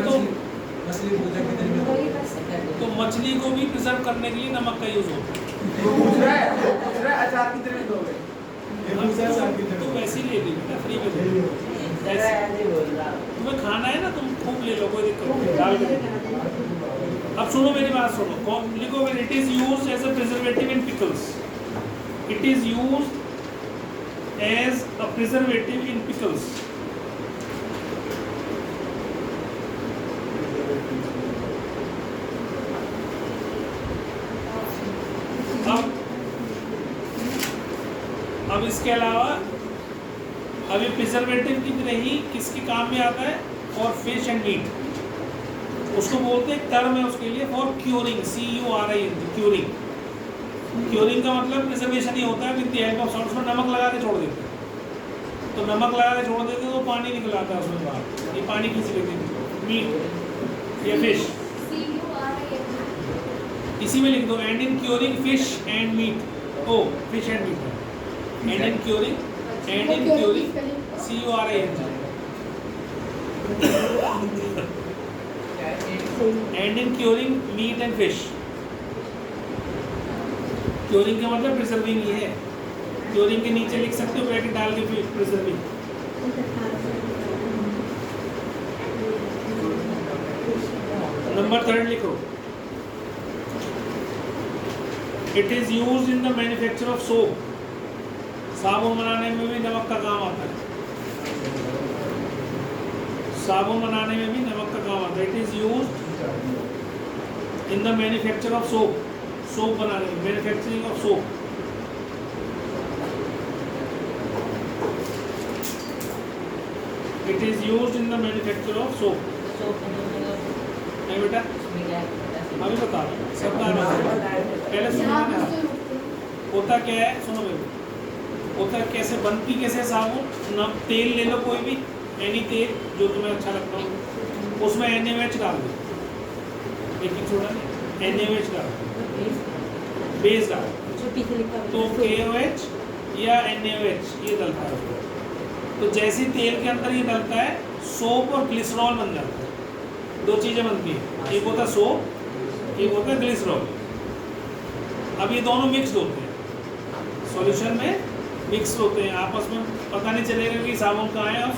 तो मछली को भी प्रिजर्व करने के लिए नमक का यूज होता है। पूछ रहा है अचार कितने में दोगे? तो वैसे ही ले ली बेटा, फ्री में ले लो, तुम्हें खाना है ना, तुम खूब ले लो, कोई दिक्कत नहीं, डाल के। अब सुनो मेरी बात सुनो, लिखो, it is used as a preservative in pickles, it is used as a preservative in pickles. अब इसके अलावा अभी प्रिजर्वेटिव की तरह ही किसके काम में आता है, और फिश एंड मीट, उसको बोलते हैं, टर्म है उसके लिए for curing, CURING, curing. Curing का मतलब प्रिजर्वेशन ही होता है with the help of salt, उसमें नमक लगा के छोड़ देते हैं, तो नमक लगा के छोड़ देते तो पानी निकल आता है उसमें बाहर, ये पानी किसी लेते हैं, मीट या फिश, इसी में लिख दो, and in curing fish and meat, oh fish and meat, and in curing CURING, and in curing meat and fish. Curing का मतलब प्रिजर्विंग ही है, क्यूरिंग के नीचे लिख सकते हो ब्रैकेट डाल के प्रिजर्विंग। नंबर 3 लिखो, it is used in the manufacture of soap, साबुन बनाने में भी नमक का काम आता है, साबुन बनाने में भी नमक का काम आता है। It is used in the manufacture of soap, soap बनाने में, manufacturing of soap. It is used in the manufacture of soap, नहीं बेटा इसमें क्या है? अभी बता रहा हूँ, सब बता रहा हूँ। पहले सुनो ना, होता क्या है, सुनो मेरे, होता है कैसे बनती कैसे साबुन ना, तेल ले लो कोई भी, एनी तेल जो तुम्हें अच्छा लगता हो, उसमें NaOH डाल दो, बेकिंग सोडा नहीं, NaOH डाल दो, बेस डाल दो, जो पीछे लिखा हुआ तो है, KOH या NaOH ये डलता है उसमें। तो जैसे ही तेल के अंदर ये डलता है, सोप और ग्लिसरॉल बन जाता है, दो चीज़ें बनती हैं, एक होता है सोप, एक होता है ग्लिसरॉल। अब ये दोनों मिक्स होते हैं, सॉल्यूशन में मिक्स होते हैं, आपस में पता नहीं चलेगा कि साबुन कहाँ है और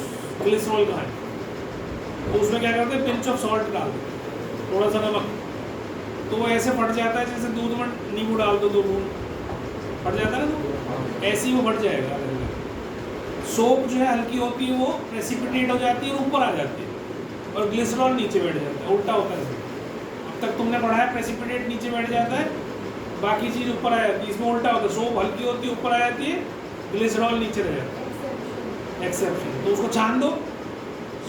ग्लिसरॉल कहाँ है। तो उसमें क्या करते हैं, पिंच ऑफ सॉल्ट डाल दो, थोड़ा सा नमक, तो वो ऐसे फट जाता है जैसे दूध में नींबू डाल दो 2 बूंद, फट जाता है ना, तो ऐसे ही वो फट जाएगा। सोप जो है हल्की होती है, वो प्रेसिपिटेट हो जाती है और ऊपर आ जाती है, और ग्लिसरॉल नीचे बैठ जाता है, उल्टा होता है। अब तक तुमने पढ़ा है प्रेसिपिटेट नीचे बैठ जाता है, बाकी चीज़ ऊपर आ जाती है, इसमें उल्टा होता है, सोप हल्की होती है ऊपर आ जाती है, ग्लिसरॉल नीचे रह जाता है, एक्सेप्शन। तो उसको छान दो,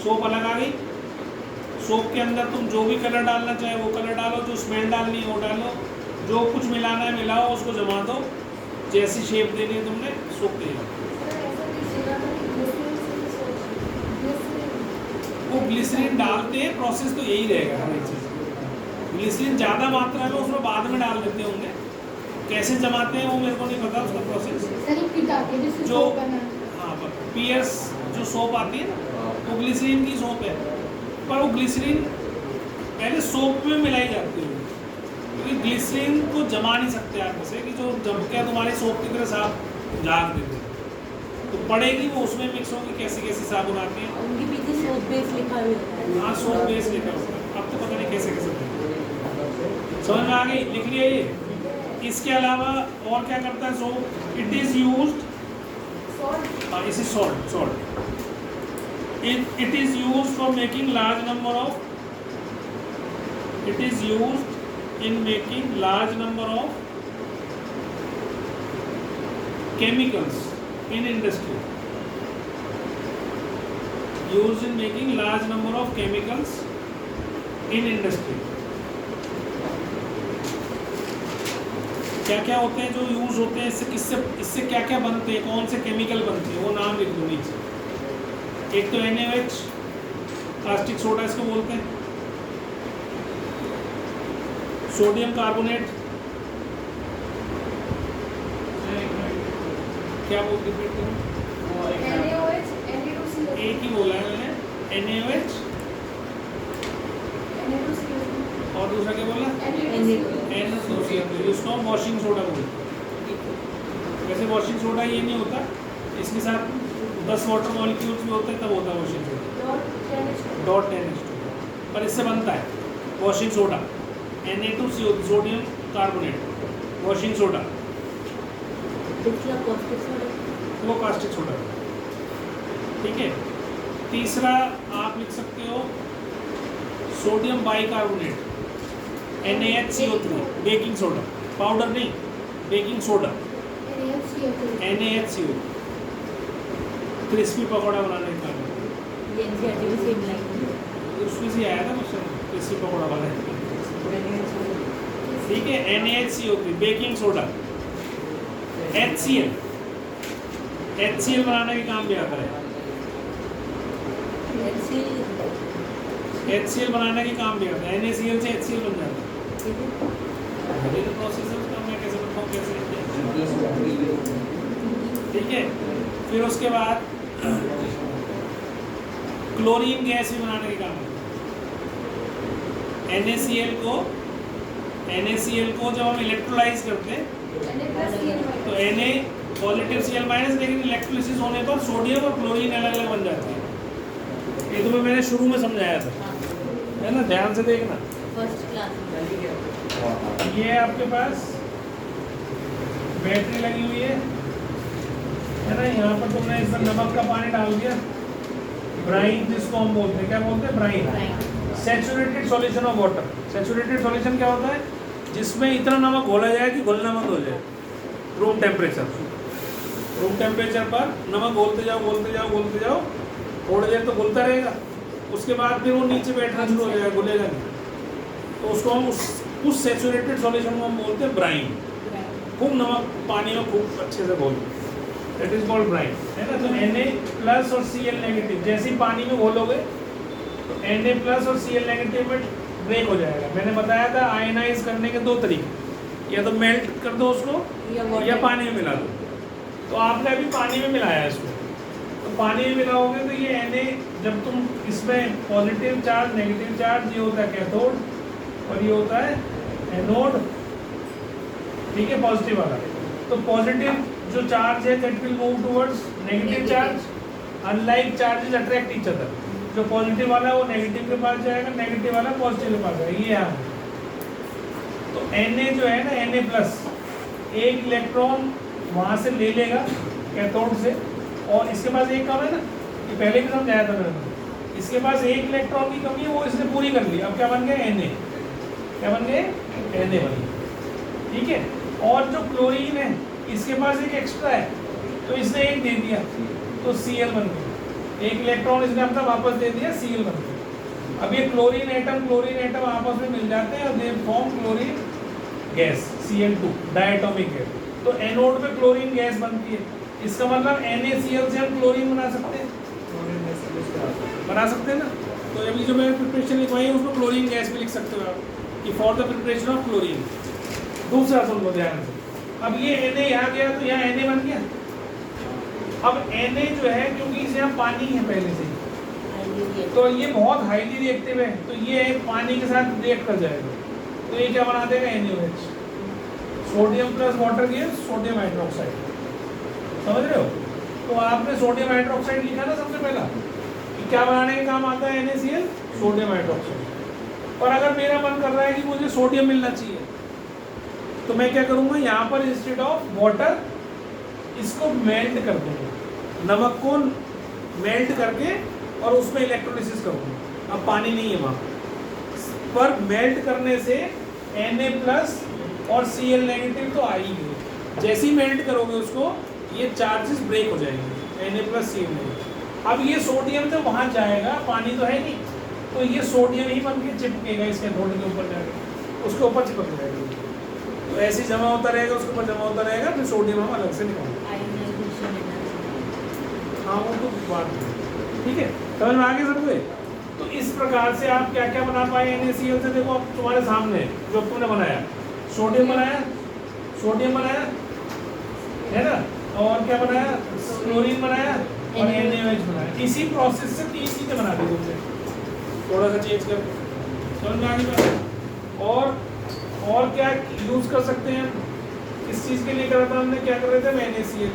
सोप अलग आ गई, सोप के अंदर तुम जो भी कलर डालना चाहे वो कलर डालो, जो स्मेल डालनी है वो डालो, जो कुछ मिलाना है मिलाओ, उसको जमा दो, जैसी शेप देनी है तुमने सोप दे दो। वो ग्लिसरीन डालते हैं, प्रोसेस तो यही रहेगा हर एक चीज़। ग्लिसरीन ज़्यादा मात्रा में उसमें बाद में डाल देते होंगे, कैसे जमाते हैं वो मेरे को नहीं पता उसका प्रोसेस। जो हाँ पियर्स जो सोप आती है ना, वो ग्लिसरीन की सोप है, पर वो ग्लिसरीन पहले सोप में मिलाई जाती है, क्योंकि ग्लिसरीन को जमा नहीं सकते आप उसे, कि जो जम के तुम्हारी सोप की तरह साफ झाग देते, तो पड़ेगी वो उसमें मिक्स होगी, कैसी कैसी साबुन आती है। उनके पीछे सोप बेस लिखा हुआ है। हाँ सोप बेस लिखा होता है, अब तो पता नहीं कैसे कैसे समझ में आ गई, लिख लिया ये। इसके अलावा और क्या करता है सोप, इट इज़ यूज्ड, इस is salt, it is used for making large number of, it is used in making large number of chemicals in industry, used in making large number of chemicals in industry। क्या क्या होते हैं जो use होते हैं, इससे क्या क्या बनते हैं, कौन से केमिकल बनते हैं, वो नाम लिख दो नीचे। एक तो NaOH, प्लास्टिक सोडा इसको बोलते हैं, सोडियम कार्बोनेट, क्या बोलते हैं, एक ही बोला है मैंने, NaOH और दूसरा क्या बोला, Na2CO, जिसको हम वॉशिंग सोडा बोलते हैं। वैसे वॉशिंग सोडा ये नहीं होता, इसके साथ 10 वाटर मॉलिक्यूल्स भी होते हैं, तब होता है वॉशिंग सोडा, .10H2, पर इससे बनता है washing soda, Na2CO, sodium carbonate, washing soda, वो कास्टिक सोडा, ठीक है। तीसरा आप लिख सकते हो sodium bicarbonate, NaHCO3, baking soda, powder नहीं, baking soda, NaHCO, crispy pakora बनाने का, उसमें से आया था क्वेश्चन, क्रिस्पी पकौड़ा वाला, ठीक है। NaHCO3, बेकिंग सोडा, HCl बनाने के काम भी आता है, HCl बनाने के काम भी आता है, NaCl से HCl बन जाता है। ये तो प्रोसेस है उसका, मैं कैसे बताऊँ कैसे, ठीक है। फिर उसके बाद क्लोरीन गैस भी बनाने के काम आता है। NaCl को जब हम इलेक्ट्रोलाइज करते हैं तो Na पॉजिटिव Cl-, लेकिन इलेक्ट्रोलिसिस होने पर सोडियम और क्लोरीन अलग अलग बन जाते हैं। ये तुम्हें मैंने शुरू में समझाया था, है ना, ध्यान से देखना। फर्स्ट क्लास ये आपके पास बैटरी लगी हुई है ना, यहाँ पर तुमने इसमें नमक का पानी डाल दिया, ब्राइन जिसको हम बोलते हैं, क्या बोलते हैं, brine, saturated solution of water. Saturated solution क्या होता है, जिसमें इतना नमक घोला जाए कि घुलना मत हो जाए, रूम टेम्परेचर पर नमक घोलते जाओ, थोड़ी देर तो घुलता रहेगा, उसके बाद फिर वो नीचे बैठना शुरू हो जाएगा, घुलेगा नहीं, तो उसको हम उस सैचुरेटेड सॉल्यूशन को हम बोलते हैं ब्राइन। खूब नमक पानी में खूब अच्छे से घोल, दैट इज कॉल्ड ब्राइन, है ना। तो Na+ और Cl नेगेटिव जैसे ही पानी में घोलोगे तो Na+ और Cl नेगेटिव में ब्रेक हो जाएगा। मैंने बताया था आयनाइज करने के 2 तरीके, या तो मेल्ट कर दो उसको या पानी में मिला दो। तो आपने अभी पानी में मिलाया है इसको, तो पानी में मिलाओगे तो ये Na, जब तुम इसमें पॉजिटिव चार्ज नेगेटिव चार्ज, ये होता है कैथोड और ये होता है एनोड, ठीक है, पॉजिटिव वाला। तो पॉजिटिव जो चार्ज है that will move towards negative charge, unlike charges attract each other. जो पॉजिटिव वाला है वो नेगेटिव के पास जाएगा, नेगेटिव वाला पॉजिटिव के पास जाएगा, ये है। तो Na जो है ना, Na+, एक इलेक्ट्रॉन वहाँ से ले लेगा कैथोड से, और इसके पास एक कम है ना, ये पहले भी समझाया था मैंने। इसके पास एक इलेक्ट्रॉन की कमी है, वो इसने पूरी कर ली। अब क्या बन गया Na, क्या बन गए Na बन गए, ठीक है। और जो क्लोरीन है इसके पास एक एक्स्ट्रा है, तो इसने एक दे दिया तो Cl बन गया। एक इलेक्ट्रॉन इसने अपना वापस दे दिया, Cl बन गया। अब ये क्लोरीन एटम आपस में मिल जाते हैं और they form chlorine gas, Cl2 diatomic gas. तो एनोड में क्लोरीन गैस बनती है। इसका मतलब NaCl से हम क्लोरीन बना सकते हैं, ना। तो अभी जो मैंने प्रिपरेशन लिखवाई है उसमें क्लोरीन गैस भी लिख सकते हो आप, कि for the preparation of chlorine. दूसरा सुन लो ध्यान से, अब ये Na यहाँ गया तो यहाँ Na बन गया। अब Na जो है, क्योंकि इसे यहाँ पानी है पहले से ही, तो ये बहुत हाईली रिएक्टिव है, तो ये पानी के साथ रिएक्ट कर जाएगा। तो ये क्या बना देगा, NaOH, sodium plus water gives sodium hydroxide, समझ रहे हो। तो आपने सोडियम हाइड्रोक्साइड लिखा ना सबसे पहला, कि क्या बनाने का काम आता है NaCl, सोडियम हाइड्रोक्साइड। और अगर मेरा मन कर रहा है कि मुझे सोडियम मिलना चाहिए, तो मैं क्या करूँगा, यहाँ पर इंस्टेड ऑफ वाटर इसको मेल्ट कर दूँगा, नमक को मेल्ट करके, और उसमें इलेक्ट्रोलिसिस करूँगा। अब पानी नहीं है वहाँ पर, मेल्ट करने से Na+ और Cl नेगेटिव तो आएगी। जैसे ही मेल्ट करोगे उसको, ये चार्जेस ब्रेक हो जाएंगे, Na+ Cl नेगेटिव। अब ये सोडियम तो वहाँ जाएगा, पानी तो है नहीं, तो ये सोडियम ही बन के चिपकेगा इसके कैथोड के ऊपर जाएगा, उसके ऊपर चिपक जाएगा। तो ऐसे ही जमा होता रहेगा, उसके ऊपर जमा होता रहेगा, फिर सोडियम हम अलग से निकालेंगे। हाँ वो तो बात है, ठीक है, समझ में आगे सब हुए। तो इस प्रकार से आप क्या क्या बना पाए NaCl से, देखो अब तुम्हारे सामने जो तुमने बनाया, सोडियम बनाया, है ना, और क्या बनाया, क्लोरीन बनाया और NaOH बनाया। इसी प्रोसेस से 3 चीजें बना दी तुमने, थोड़ा सा चेंज कर, समझ में आगे। और क्या यूज कर सकते हैं, इस चीज के लिए करा था हमने, क्या कर रहे थे हम, NaCl।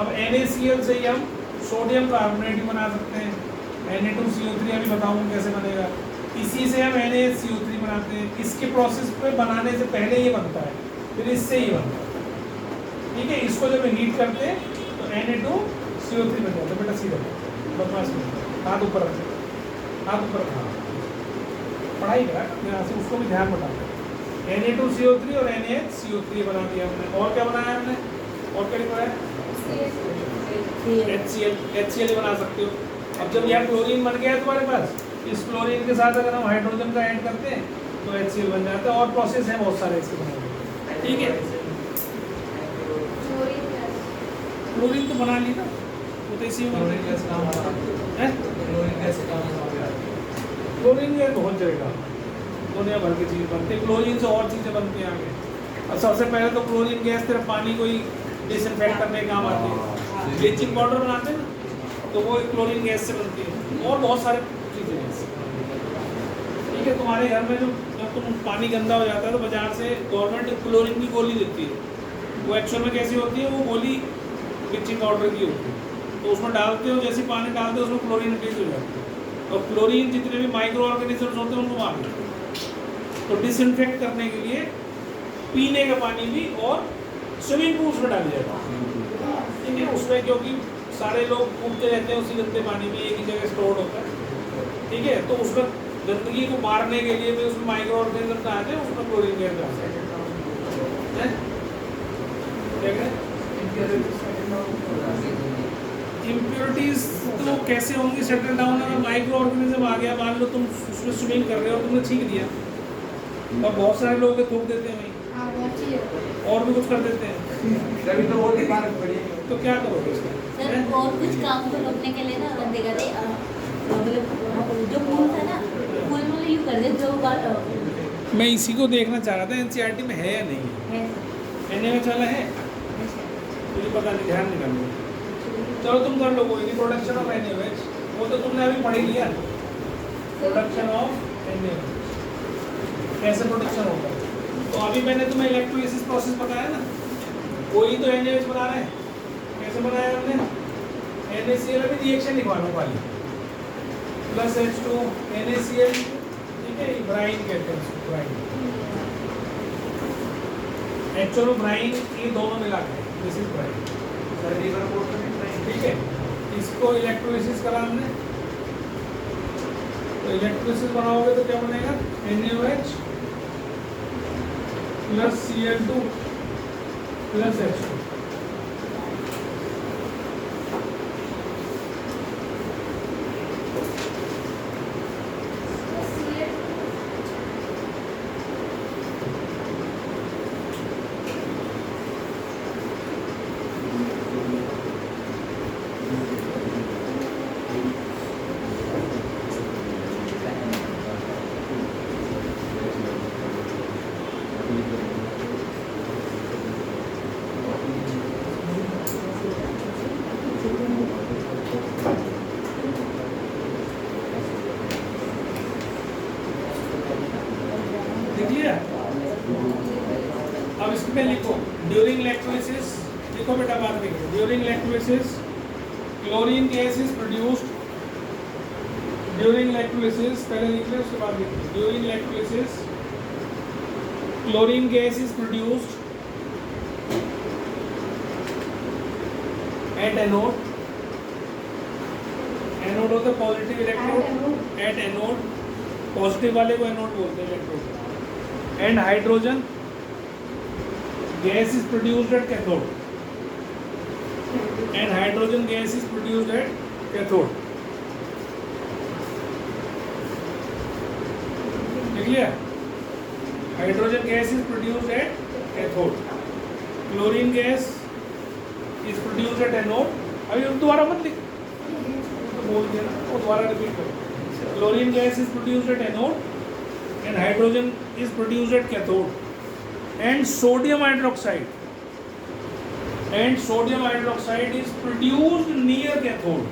अब NaCl से ही हम सोडियम कार्बोनेट भी बना सकते हैं, Na2CO3 अभी बताऊंगा कैसे बनेगा। इसी से हम NaCO3 बनाते हैं। इसके प्रोसेस पे बनाने से पहले ये बनता है, फिर इससे ही बनता है, ठीक है। इसको जब हीट करते हैं तो Na2CO3 बन जाता है। बेटा सीधा बदमाश नहीं, हाथ ऊपर रखते, हाथ ऊपर रखना, पढ़ाई करा यहाँ से, उसको भी ध्यान बताते हैं। Na2CO3 और NaHCO3 बना दिया हमने। और क्या बनाया हमने, और क्या बनाया, HCl बना सकते हो। अब जब यहाँ क्लोरीन बन गया है तुम्हारे पास, इस क्लोरीन के साथ अगर हम हाइड्रोजन का ऐड करते हैं तो HCl बन जाता है। और प्रोसेस है बहुत सारे इसके बनाने, ठीक है। क्लोरीन तो बना ली ना, वो तो इसी में क्लोरीन गैस बहुत जगह दुनिया भर की चीज़ बनती है, क्लोरीन से और चीज़ें बनती हैं आगे। और सबसे पहले तो क्लोरीन गैस तेरा पानी को ही डिसइंफेक्ट करने का काम आती है। ब्लीचिंग पाउडर बनाते हैं ना, तो वो क्लोरीन गैस से बनती है, और बहुत सारे चीज़ें हैं, ठीक है। तुम्हारे घर में जब तुम पानी गंदा हो जाता है तो बाजार से गवर्नमेंट क्लोरीन की गोली देती है। वो एक्चुअल में कैसी होती है, वो गोली ब्लीचिंग पाउडर की होती है। तो उसमें डालते हो, जैसे पानी डालते हो उसमें क्लोरीन रिलीज हो जाती है, और क्लोरीन जितने भी माइक्रो ऑर्गेनिजम्स होते हैं उनको मार देते हैं। तो डिसइंफेक्ट करने के लिए पीने का पानी भी और स्विमिंग पूल्स में डाल जाता है, ठीक है। उसमें क्योंकि सारे लोग कूदते रहते हैं उसी गंदे पानी में, एक ही जगह स्टोर होता है, ठीक है। तो उसमें गंदगी को मारने के लिए भी उसमें माइक्रो ऑर्गेनिज्म आते हैं, उसमें क्लोरीन गैस डालते हैं। इम्प्योरिटीज तो कैसे होंगी सेटल डाउन, अगर माइक्रो ऑर्गेनिज्म आ गया, मान लो तुम उसमें स्विमिंग कर रहे हो, तुमने छींक दिया, और बहुत सारे लोग तो थूक देते हैं वहीं, हाँ बहुत चीज़ और भी कुछ कर देते हैं, तभी तो बहुत बीमार पड़ी। तो क्या करोगे इसका? सर और कुछ काम को रोकने के लिए ना बंदे कहते मतलब जो पुल था ना पुल में यूँ कर दे जो बात मैं इसी को देखना चाह रहा था एनसीईआरटी में है या नहीं है एनएच वाला है, मुझे पता नहीं, ध्यान नहीं करना। चलो तुम कर लो कोई नहीं, प्रोडक्शन ऑफ एनएच वो तो तुमने अभी पढ़ ही लिया, प्रोडक्शन ऑफ एनएच कैसे प्रोडक्शन होगा। तो अभी मैंने तुम्हें इलेक्ट्रोलिसिस प्रोसेस बताया ना, वही तो एनएच बना रहे हैं। कैसे बनाया हमने? NaCl अभी रिएक्शन लिखवाना वाली प्लस H2 NaCl, ठीक है, ब्राइन कहते हैं इसको, ब्राइन एक्चुअल ब्राइन ये दोनों मिला के दिस इज ब्राइन, ठीक है। इसको इलेक्ट्रोलिसिस करा हमने, तो इलेक्ट्रोलिसिस बनाओगे तो क्या बनेगा? NaOH plus Cl2 plus H2, देख लिया। अब इसमें लिखो ड्यूरिंग इलेक्ट्रोलिसिस, लिखो बेटा बात देखो, during electrolysis chlorine gas is produced, during electrolysis पहले लिख लो उसके बाद लिखो, during electrolysis chlorine gas is produced at anode, anode होता है positive electrode, at anode positive वाले को एनोड बोलते हैं electrode, and hydrogen gas is produced at cathode, and hydrogen gas is produced at cathode, देख लिया? Hydrogen gas is produced at cathode, chlorine gas is produced at anode. अभी दोबारा मत लिख, तो बोल दिया ना, वो दोबारा रिपीट करो। Chlorine gas is produced at anode and hydrogen is produced at cathode and sodium hydroxide is produced near cathode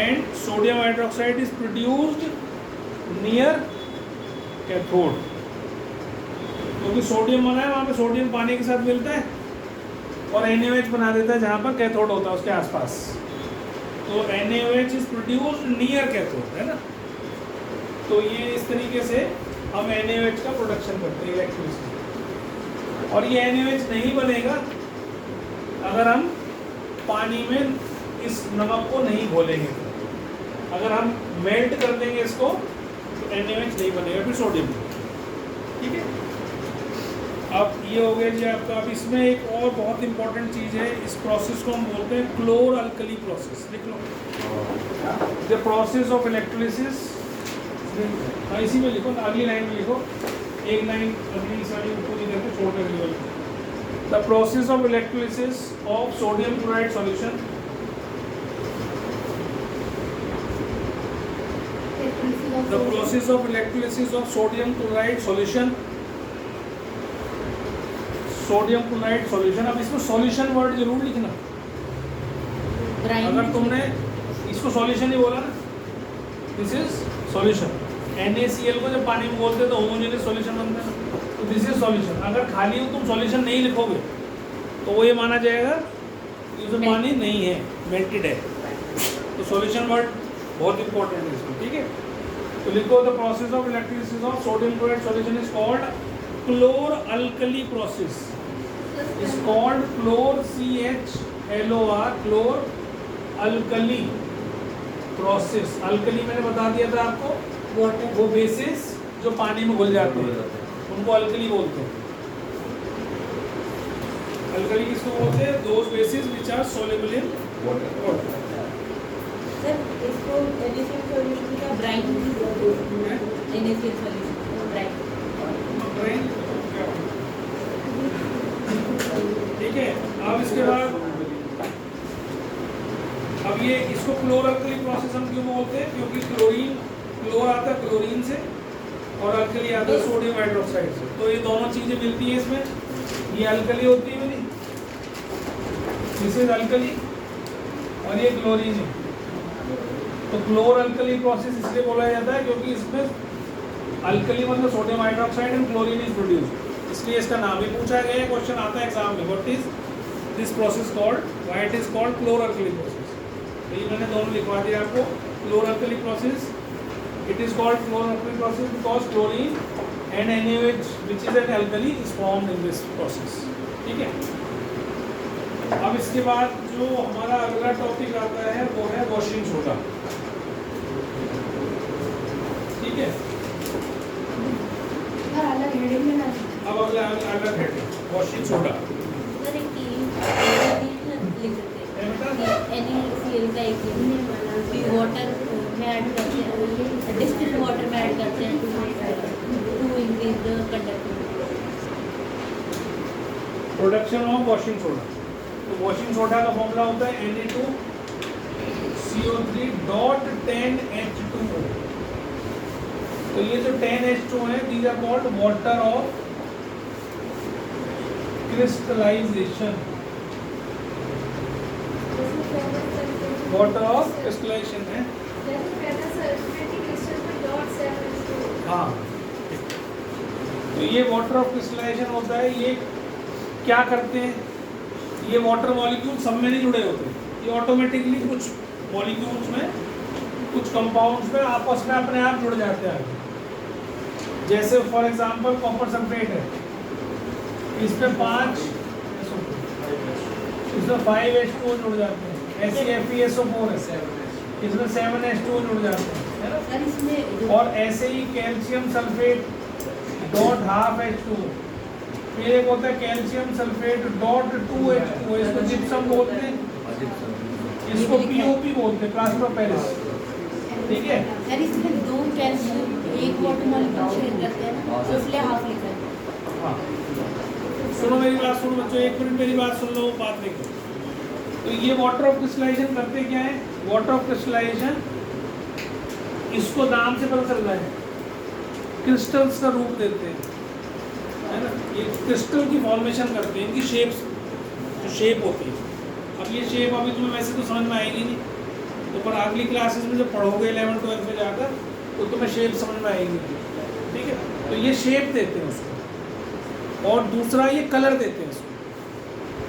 and sodium hydroxide is produced near cathode, क्योंकि सोडियम बना है वहाँ पे सोडियम पानी के साथ मिलता है और NaOH बना देता है जहाँ पर कैथोड होता है उसके आसपास, तो NaOH is produced near cathode, है ना। तो ये इस तरीके से हम NaOH का प्रोडक्शन करते हैं इलेक्ट्रोलिसिस, और ये NaOH नहीं बनेगा अगर हम पानी में इस नमक को नहीं घोलेंगे। अगर हम मेल्ट कर देंगे इसको तो NaOH नहीं बनेगा, फिर सोडियम, ठीक है। अब ये हो गया जी आपका। अब इसमें एक और बहुत इंपॉर्टेंट चीज़ है, इस प्रोसेस को हम बोलते हैं क्लोर अल्कली प्रोसेस, लिख लो, द प्रोसेस ऑफ इलेक्ट्रोलिसिस। हाँ इसी में लिखो, अगली लाइन में लिखो, एक लाइन अगली सारी ऊपर नहीं करके छोड़ कर लिखो, the process of electrolysis of sodium chloride solution, the process of electrolysis of sodium chloride solution, sodium chloride solution. अब इसमें सॉल्यूशन वर्ड जरूर लिखना, अगर तुमने इसको सॉल्यूशन ही बोला ना, दिस इज सॉल्यूशन। NaCl को जब पानी में बोलते हैं तो होमोजेनियस सॉल्यूशन बनता है, तो दिस इज सॉल्यूशन। अगर खाली तुम सॉल्यूशन नहीं लिखोगे तो वो ये माना जाएगा कि उसमें पानी नहीं है, मेल्टेड है। तो सॉल्यूशन वर्ड बहुत इंपॉर्टेंट है इसमें, ठीक है। तो लिखो the process of electrolysis of sodium chloride solution is called क्लोर alkali process, is called chlor CHLOR, क्लोर alkali process. Alkali मैंने बता दिया था आपको, वाटर, वो बेसिस जो पानी में घुल जाते हैं उनको अल्कली बोलते हैं। अल्कली किसको बोलते हैं? Those bases which are soluble in water। Sir इसको NaCl सॉल्यूशन का ब्राइन NaCl सॉल्यूशन ब्राइन। ठीक है, अब इसके बाद अब ये इसको क्लोरअल्कली प्रोसेस हम क्यों बोलते हैं? क्योंकि क्लोर आता है क्लोरीन से और अल्कली आता है सोडियम हाइड्रोक्साइड से। तो ये दोनों चीजें मिलती है इसमें, ये अल्कली होती है मेरी, दिस इज अल्कली और ये क्लोरीन है। तो क्लोर अल्कली प्रोसेस इसलिए बोला जाता है क्योंकि इसमें अल्कली मतलब sodium hydroxide and chlorine is produced, इसलिए इसका नाम ही पूछा गया है, क्वेश्चन आता है एग्जाम में, what is this process called, why it is called क्लोर alkali process. तो ये मैंने दोनों लिखवा दिया आपको, क्लोर alkali process, it is called क्लोर alkali process because chlorine and NaOH which is an alkali is formed in this process। ठीक है, अब इसके बाद जो हमारा अगला टॉपिक आता है वो है वॉशिंग सोडा। ठीक है, अब अगला हेडिंग वॉशिंग सोडा। सर एक लिख सकते हैं NaCl का एक वाटर में ऐड करते हैं, डिस्टिल्ड वाटर में ऐड करते हैं to increase the conductivity. Production of washing soda. तो वॉशिंग सोडा का फॉर्मूला होता है Na2CO3.10H2O। तो ये जो 10H2 है, these are called water of crystallization, water of crystallization है। हाँ, तो ये वाटर ऑफ क्रिस्टलाइजेशन होता है। ये क्या करते हैं, ये वाटर मॉलिक्यूल सब में नहीं जुड़े होते, ये ऑटोमेटिकली कुछ मॉलिक्यूल्स में, कुछ कंपाउंड्स में आपस में अपने आप जुड़ जाते हैं। जैसे फॉर एग्जांपल कॉपर सल्फेट है, इसमें 5H2O जुड़ जाते हैं, FeSO4 है, इसमें 7H2O जुड़ जाते हैं, है ना। सर इसमें और ऐसे ही कैल्शियम सल्फेट .12H2, फिर एक होता है कैल्शियम सल्फेट .2H2, इसको जिप्सम बोलते हैं, इसको POP बोलते हैं, प्लास्टर ऑफ पेरिस। ठीक है, सर इसमें दो कैल्शियम एक वाटर मॉलिक्यूल शेयर करते हैं ना, तो इसलिए हाफ लिखा है। हाँ, सुनो मेरी बात, सुनो बच्चों, एक मिनट मेरी बात सुन लो, बात नहीं करो। तो ये वाटर ऑफ क्रिस्टलाइजेशन करते क्या है? वाटर ऑफ क्रिस्टलाइजेशन, इसको नाम से पता चल रहा है, क्रिस्टल्स का रूप देते हैं, है ना। ये क्रिस्टल की फॉर्मेशन करते हैं, इनकी शेप्स, जो शेप होती है। अब ये शेप अभी तुम्हें वैसे तो समझ में आएगी नहीं, तो पर अगली क्लासेस में जब पढ़ोगे 11-12 में जाकर, तो तुम्हें शेप समझ में आएगी। ठीक है, तो ये शेप देते हैं उसको, और दूसरा ये कलर देते हैं उसको।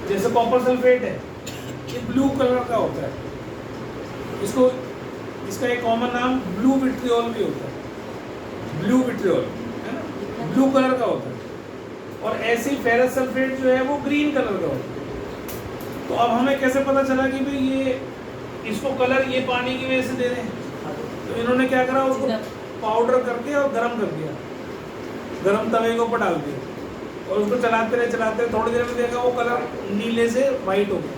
जैसे कॉपर सल्फेट है, ये ब्लू कलर का होता है, इसको, इसका एक कॉमन नाम ब्लू विट्रियोल भी होता है, ब्लू विट्रियोल, है ना, ब्लू कलर का होता है। और ऐसे ही फेरस सल्फेट जो है वो ग्रीन कलर का होता है। तो अब हमें कैसे पता चला कि भाई ये, इसको कलर ये पानी की वजह से दे रहे हैं? तो इन्होंने क्या करा, उसको पाउडर करके और गर्म कर दिया, गर्म तवे के ऊपर डाल दिया, और उसको चलाते रहे, थोड़ी देर में देखा वो कलर नीले से वाइट हो गया,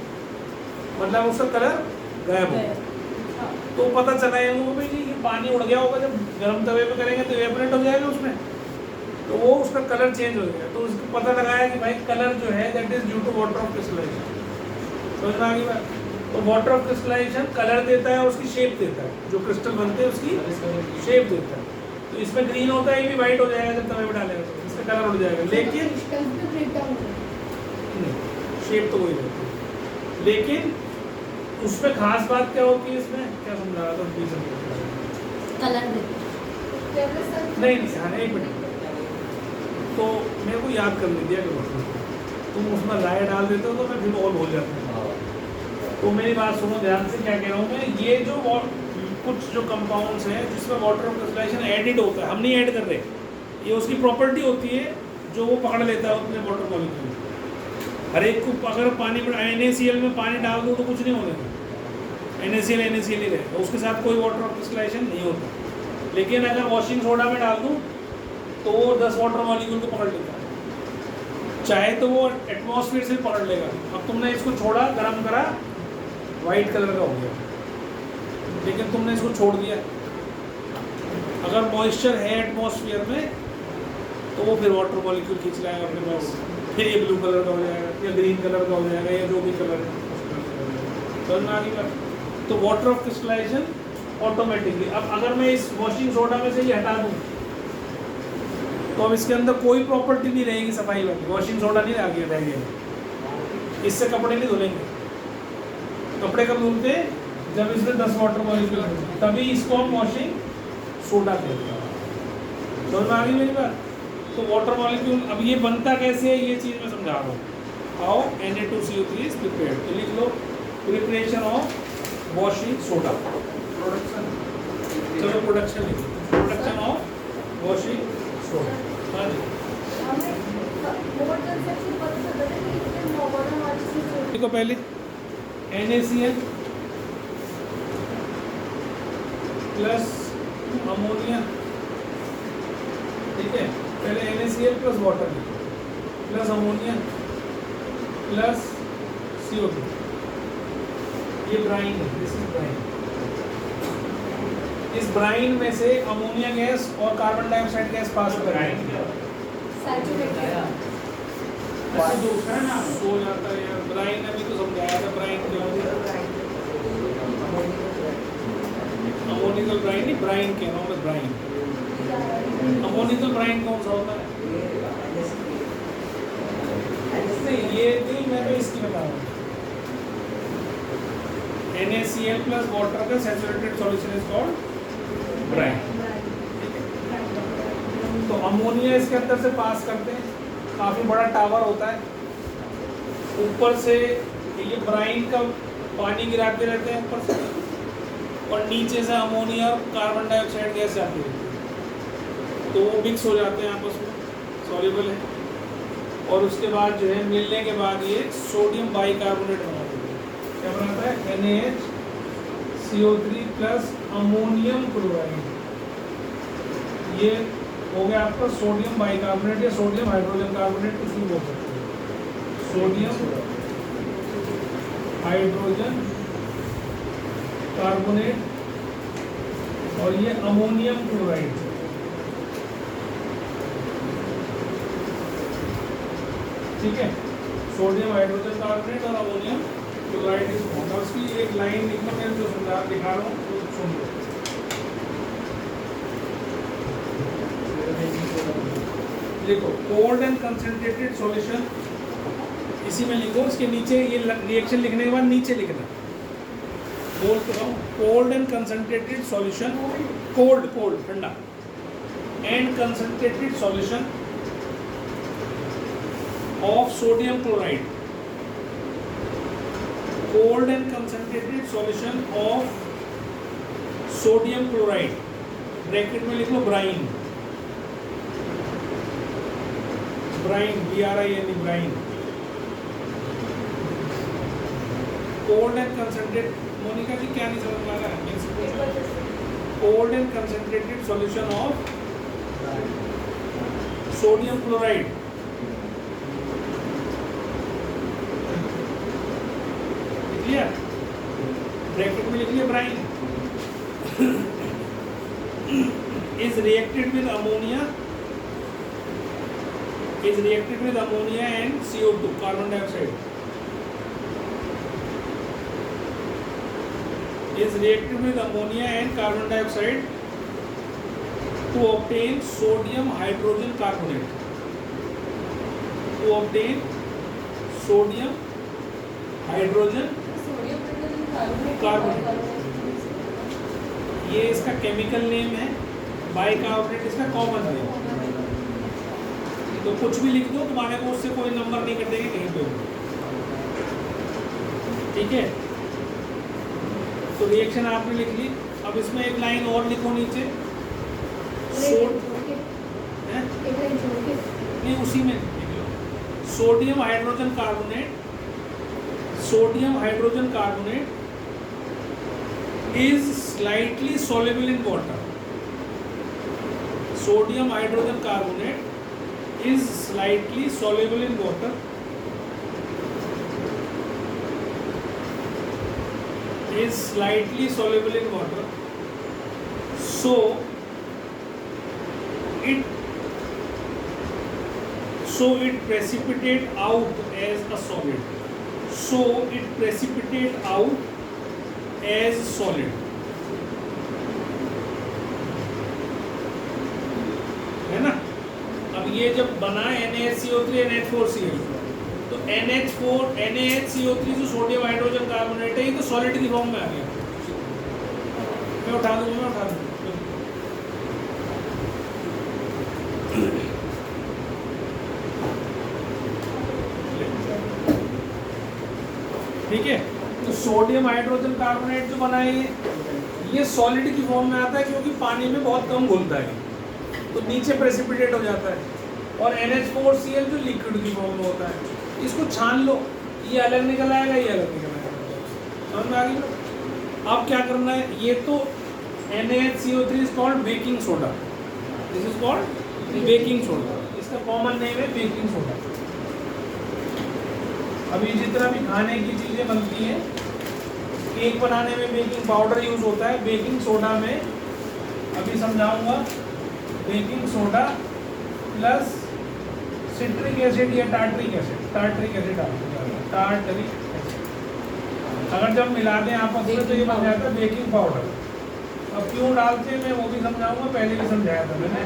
मतलब उसका कलर गायब हो गया। तो पता चला इनको भाई ये पानी उड़ गया होगा, जब गर्म तवे पे करेंगे तो इवेपोरेट हो जाएगा उसमें, तो वो उसका कलर चेंज हो गया। तो उसको पता लगाया कि भाई कलर जो है that is due to water of crystallisation. समझ में आ गई बात? तो वाटर ऑफ क्रिस्टलाइजेशन कलर देता है, उसकी शेप देता है, जो क्रिस्टल बनते हैं उसकी शेप देता है। तो इसमें ग्रीन होता है, ये भी वाइट हो जाएगा जब तवे पे डालेगा, तो इसका कलर उड़ जाएगा, लेकिन शेप तो वही रहती है। लेकिन उसमें खास बात क्या होती है, इसमें क्या समझा रहा था, कलर नहीं, हाँ, एक मिनट, तो मेरे को याद कर लीजिए कि तुम उसमें राय डाल देते हो तो मैं फिर और भूल जाता हूँ। तो मेरी बात सुनो ध्यान से, क्या कह रहा हूँ मैं, ये जो कुछ जो कंपाउंड्स हैं जिसमें वाटर ऑफ क्रिस्टलाइजेशन एडिड होता है, हम नहीं ऐड कर रहे, ये उसकी प्रॉपर्टी होती है जो वो पकड़ लेता है अपने वाटर मॉलिक्यूल। हर एक को अगर पानी में NaCl में पानी डाल दो तो कुछ नहीं होने, NaCl ही रहेगा, उसके साथ कोई वाटर ऑफ क्रिस्टलाइजेशन नहीं होता। लेकिन अगर वॉशिंग सोडा में डाल दूँ तो वो 10 वाटर मॉलिक्यूल को पकड़ लेता है, चाहे तो वो एटमॉस्फेयर से पकड़ लेगा। अब तुमने इसको छोड़ा, गर्म करा, वाइट कलर का हो गया, लेकिन तुमने इसको छोड़ दिया। अगर मॉइस्चर है एटमॉस्फेयर में तो वो फिर वाटर मॉलिक्यूल खींच लाएगा अपने पास, फिर ये ब्लू कलर का हो जाएगा या ग्रीन कलर का हो जाएगा या जो भी कलर है। समझ में आ गई बात? तो वाटर ऑफ क्रिस्टलाइजेशन ऑटोमेटिकली। अब अगर मैं इस वॉशिंग सोडा में से ये हटा दूँ तो अब इसके अंदर कोई प्रॉपर्टी नहीं रहेगी सफाई वाली, वॉशिंग सोडा नहीं आगे रह गया। इससे कपड़े नहीं धुलेंगे। कपड़े कब धुलते हैं? जब इसमें 10 वाटर मॉलिक्यूल, तभी इसको हम वॉशिंग सोडा कहते हैं। समझ में आ गई मेरी बात? तो वाटर मॉलिक्यूल अब ये बनता कैसे है ये चीज़ मैं समझा रहा हूँ। How Na2CO3 is prepared. तो लिख लो preparation of washing soda. Production. चलो प्रोडक्शन लिखो, प्रोडक्शन ऑफ वॉशिंग सोडा। हाँ जी देखो पहले NaCl प्लस अमोनिया, ठीक है। पहले NaCl plus water plus ammonia plus CO2, ये ब्राइन है, दिस इज ब्राइन। इस ब्राइन में से अमोनिया गैस और कार्बन डाइऑक्साइड गैस पास कर रहा है। दूसरा ना सो जाता है यार। ब्राइन अभी तो समझाया था, ब्राइन क्या होता है? अमोनिकल ब्राइन नहीं, ब्राइन कह रहा हूँ मैं, ब्राइन। अमोनिकल ब्राइन कौन सा होता है? नहीं ये नहीं, मैं तो इसकी बता रहा हूँ। NaCl प्लस वाटर का saturated solution is called brine. तो अमोनिया इसके अंदर से पास करते हैं, काफ़ी बड़ा टावर होता है, ऊपर से ये ब्राइन का पानी गिराते रहते हैं ऊपर से, और नीचे से अमोनिया और कार्बन डाइऑक्साइड गैस आती है, तो वो मिक्स हो जाते हैं आपस में, सॉल्युबल है। और उसके बाद जो है मिलने के बाद ये सोडियम बाइकार्बोनेट बनाते हैं। क्या बनाता है? NaCO3 plus ammonium chloride. ये हो गया आपका सोडियम बाइकार्बोनेट या सोडियम हाइड्रोजन कार्बोनेट, कुछ भी बोल सकते हैं। सोडियम हाइड्रोजन कार्बोनेट और ये अमोनियम क्लोराइड। ठीक है, सोडियम हाइड्रोजन कार्बोनेट और अमोनियम क्लोराइड इज फॉर्म्ड। और उसकी एक लाइन लिखो, मैं जो समझा दिखा रहा हूँ वो सुन लो। देखो कोल्ड एंड कंसंट्रेटेड सॉल्यूशन, इसी में लिखो, इसके नीचे ये रिएक्शन लिखने के बाद नीचे लिखना। बोल तो रहा हूँ, cold and concentrated solution, cold cold ठंडा, and concentrated solution of sodium chloride, cold and concentrated solution of sodium chloride, bracket में लिख लो brine, brine BRIN brine. Cold and concentrated, Monica ji क्या नहीं समझ में आ रहा है? Cold and concentrated solution of sodium chloride, clear? Bracket में लिख लिया brine, is reacted with ammonia, is reacted with ammonia and CO2 carbon dioxide, is reacted with ammonia and carbon dioxide to obtain sodium hydrogen carbonate, to obtain sodium hydrogen carbonate। ये इसका chemical name है, bicarbonate इसका common name. तो कुछ भी लिख दो, तुम्हारे को उससे कोई नंबर नहीं कटेगा कहीं पे। ठीक है, तो रिएक्शन आपने लिख ली। अब इसमें एक लाइन और लिखो नीचे, नहीं उसी में लिख लो, sodium hydrogen carbonate, sodium hydrogen carbonate is slightly soluble in water, sodium hydrogen carbonate is slightly soluble in water is slightly soluble in water, so it precipitate out as a solid. So it precipitate out as solid. है ना? अब ये जब बना NaHCO3 NH4Cl, तो NaHCO3 जो sodium hydrogen carbonate है, ये तो सॉलिड की फॉर्म में आ गया। मैं उठा दूंगा। ठीक है, तो सोडियम हाइड्रोजन कार्बोनेट जो बना है ये सॉलिड की फॉर्म में आता है, क्योंकि पानी में बहुत कम घुलता है, तो नीचे प्रेसिपिटेट हो जाता है। और NH4Cl जो लिक्विड की फॉर्म में होता है, इसको छान लो, ये अलग निकल आएगा, ये अलग निकल आएगा। समझ में आ गई? अब क्या करना है, ये तो NaHCO3 is called baking soda, this is called baking soda, इसका कॉमन नेम है बेकिंग सोडा। अभी जितना भी खाने की चीज़ें बनती हैं, केक बनाने में बेकिंग पाउडर यूज़ होता है, बेकिंग सोडा में अभी समझाऊंगा, baking soda plus citric acid या टार्ट्रिक एसिड अगर जब मिला दें आपस में तो ये बन जाता है बेकिंग पाउडर। अब क्यों डालते हैं मैं वो भी समझाऊंगा, पहले भी समझाया था मैंने।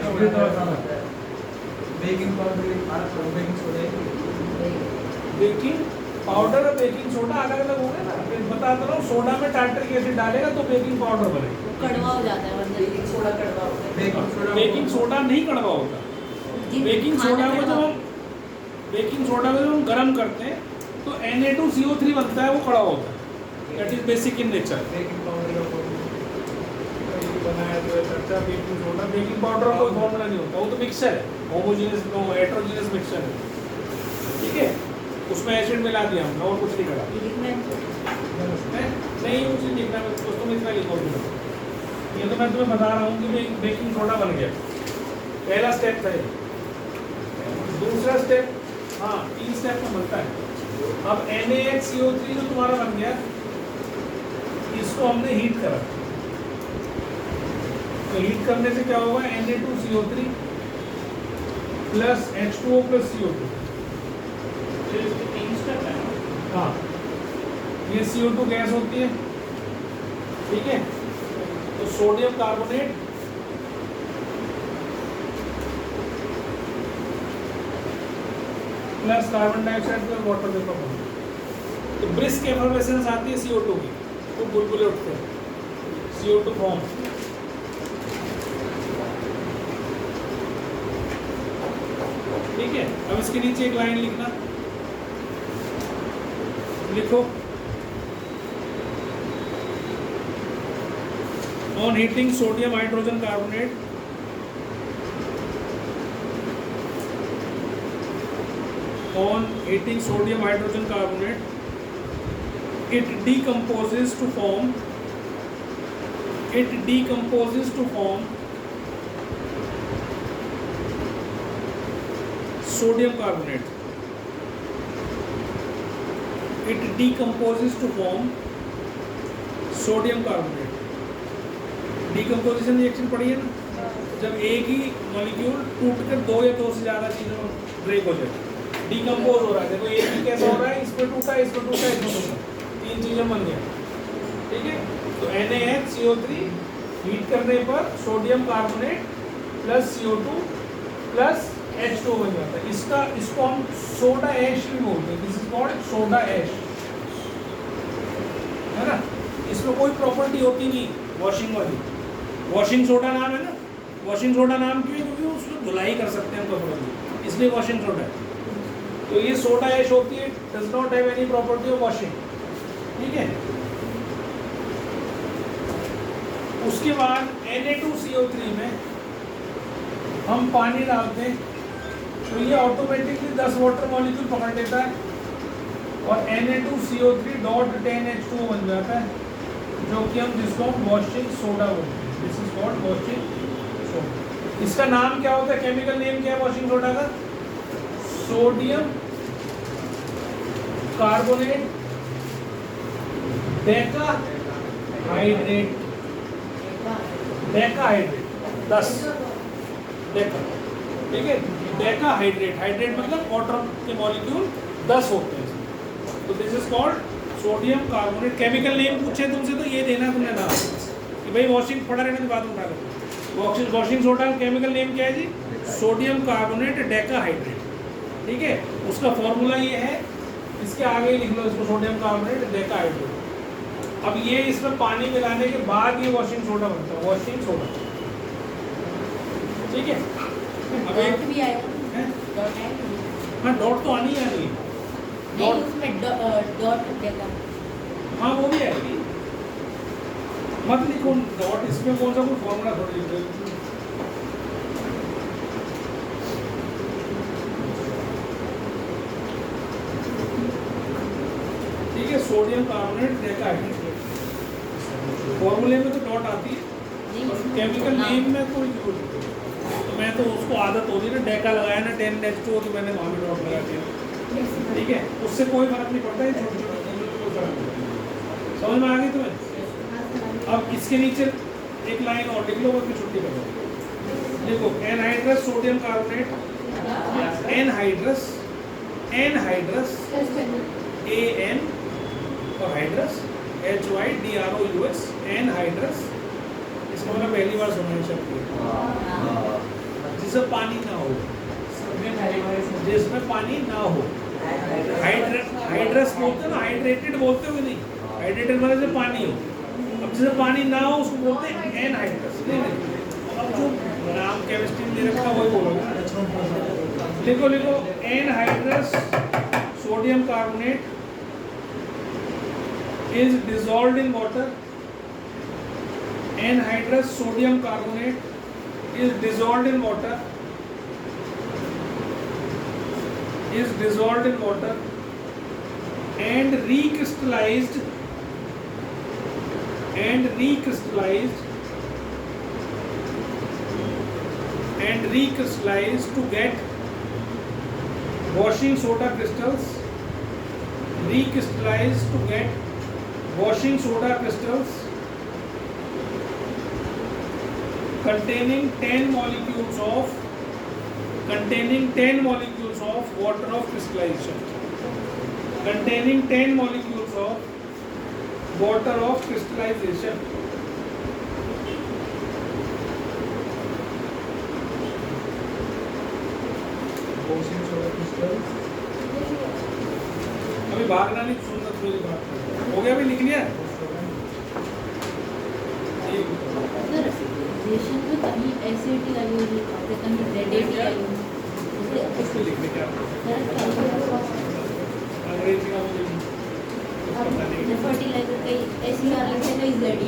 Baking powder baking soda baking powder और बेकिंग सोडा अलग अलग हो गए ना, फिर बताता रहा हूँ। सोडा में टार्ट्रिक एसिड डालेगा तो बेकिंग पाउडर बनेगा, कड़वा हो जाता है, बेकिंग सोडा कड़वा होता है। बेकिंग सोडा नहीं कड़वा होता। बेकिंग सोडा को जब हम गर्म करते हैं तो Na2CO3 बनता है, वो कड़वा होता है, that is basic in nature. Baking powder का बनाया जो है चर्चा बेकिंग सोडा, बेकिंग पाउडर का कोई फॉर्मूला नहीं होता, वो तो मिक्सचर है, होमोजेनियस हेटेरोजेनियस मिक्सचर है। ठीक है, उसमें एसिड मिला दिया हमने और कुछ नहीं करा। नहीं कुछ नहीं लिखना, तुम इतना लिखो। ये तो मैं तुम्हें बता रहा हूँ कि बेकिंग सोडा बन गया, पहला स्टेप था ये। दूसरा स्टेप, हाँ 3 स्टेप में बनता है। अब NaHCO3 जो तुम्हारा बन गया, इसको हमने हीट करा, तो हीट करने से क्या होगा, Na2CO3 plus H2O plus CO2। हाँ, ये CO2 गैस होती है, ठीक है। तो sodium carbonate plus carbon dioxide plus water vapour बनता है, तो ब्रिस्क एफर्वेसेंस आती है CO2 की, तो बुलबुले उठते हैं, CO2 फॉर्म। ठीक है, अब इसके नीचे एक लाइन लिखना, लिखो, on heating sodium hydrogen carbonate it decomposes to form sodium carbonate. It decomposes to form sodium carbonate. Decomposition reaction पढ़ी है ना, जब एक ही मॉलिक्यूल टूटकर 2 या 2 से ज़्यादा चीज़ों में ब्रेक हो जाए, डिकम्पोज हो रहा है। देखो एक ही कैसा हो रहा है, इसमें टूटा, इसमें टूटा, इसमें टूटा, 3 चीज़ें बन गया। ठीक है, तो NaHCO3 हीट करने पर sodium carbonate plus CO2 plus H2O बन जाता है। इसको हम सोडा ऐश भी बोलते हैं, this is called soda ash, है ना। इसमें कोई प्रॉपर्टी होती नहीं वॉशिंग वाली, वॉशिंग सोडा नाम है ना। वॉशिंग सोडा नाम क्यों है, क्योंकि उसको धुलाई कर सकते हैं कपड़ों की, इसलिए वॉशिंग सोडा है। तो ये सोडा ऐश होती है, does not have any property of washing. ठीक है, उसके बाद Na2CO3 में हम पानी डालते हैं, तो ये ऑटोमेटिकली 10 वाटर मॉलिक्यूल पकड़ लेता है और Na2CO3 डॉट 10H2O बन जाता है, जो कि हम जिसको वॉशिंग सोडा बोलते हैं। This is called washing soda. इसका नाम क्या होता है, केमिकल नेम क्या है वॉशिंग सोडा का, sodium carbonate Deka hydrate, Deka hydrate 10 Deka, ठीक है। डेका हाइड्रेट, हाइड्रेट मतलब वाटर के मॉलिक्यूल 10 होते हैं इसमें। तो this is called sodium carbonate. Chemical name पूछे तुमसे तो ये देना तुमने नाम कि भाई वॉशिंग पड़ा रहने के बाद उठा लो। वॉशिंग सोडा केमिकल नेम क्या है जी? सोडियम कार्बोनेट डेका हाइड्रेट, ठीक है। उसका फॉर्मूला ये है, इसके आगे ही लिख लो इसको, सोडियम कार्बोनेट डेका हाइड्रेट। अब ये इसमें पानी मिलाने के बाद ये वॉशिंग सोडा बनता है, वॉशिंग सोडा, ठीक है। अब एक डॉट भी आएगा, है? डॉट आएगा हाँ डॉट तो आनी है नहीं, नहीं, उसमें डॉट देगा। हाँ वो भी आएगी, मत लिखो डॉट, इसमें कौन सा कोई फॉर्मूला थोड़ी लिख रहे हो। ठीक है, सोडियम कार्बोनेट डेका हाइड्रेट, फॉर्मूले में तो डॉट आती है, नहीं, उसमें केमिकल नाम। नेम में कोई जरूरत नहीं। तो मैं तो उसको आदत होती है ना, डेका लगाया ना 10H2 तो मैंने वहाँ भी डॉट लगा दिया, ठीक है। उससे कोई फर्क नहीं पड़ता, ये छोटी छोटी चीज़ों से कोई फर्क नहीं पड़ता। समझ में आ गई तुम्हें? अब इसके नीचे एक लाइन और लिख लो, फिर छुट्टी करो। देखो anhydrous sodium carbonate, anhydrous, anhydrous AN और हाइड्रस HYDROUS, एनहाइड्रस। इसका मतलब पहली बार सुना है शब्द, जिसमें पानी ना हो, जिसमें पानी ना हो। हाइड्रस बोलते हैं ना, हाइड्रेटेड बोलते हो कि नहीं? हाइड्रेटेड मतलब जब पानी हो। अब जिसमें पानी ना हो उसको बोलते हैं एनहाइड्रस। नहीं, अब जो नाम केमिस्ट्री में दे रखा वही बोलोगे। लिखो लिखो, anhydrous sodium carbonate is dissolved in water. Anhydrous sodium carbonate is dissolved in water, is dissolved in water and recrystallized, and recrystallized, and recrystallized to get washing soda crystals, recrystallized to get washing soda crystals containing 10 molecules of, containing 10 molecules of water of crystallization, containing 10 molecules of water of crystallization. washing soda crystals, अभी भागना नहीं, सुंदर मेरी बात हो गया, अभी लिख लिया। सर रिएक्शन में कहीं एसिड आई हुई है, कहीं ZAD आई हुई है, कुछ भी लिखने क्या अंग्रेजी का मुझे फर्टिलाइजर कहीं SCR लिखते कहीं ZD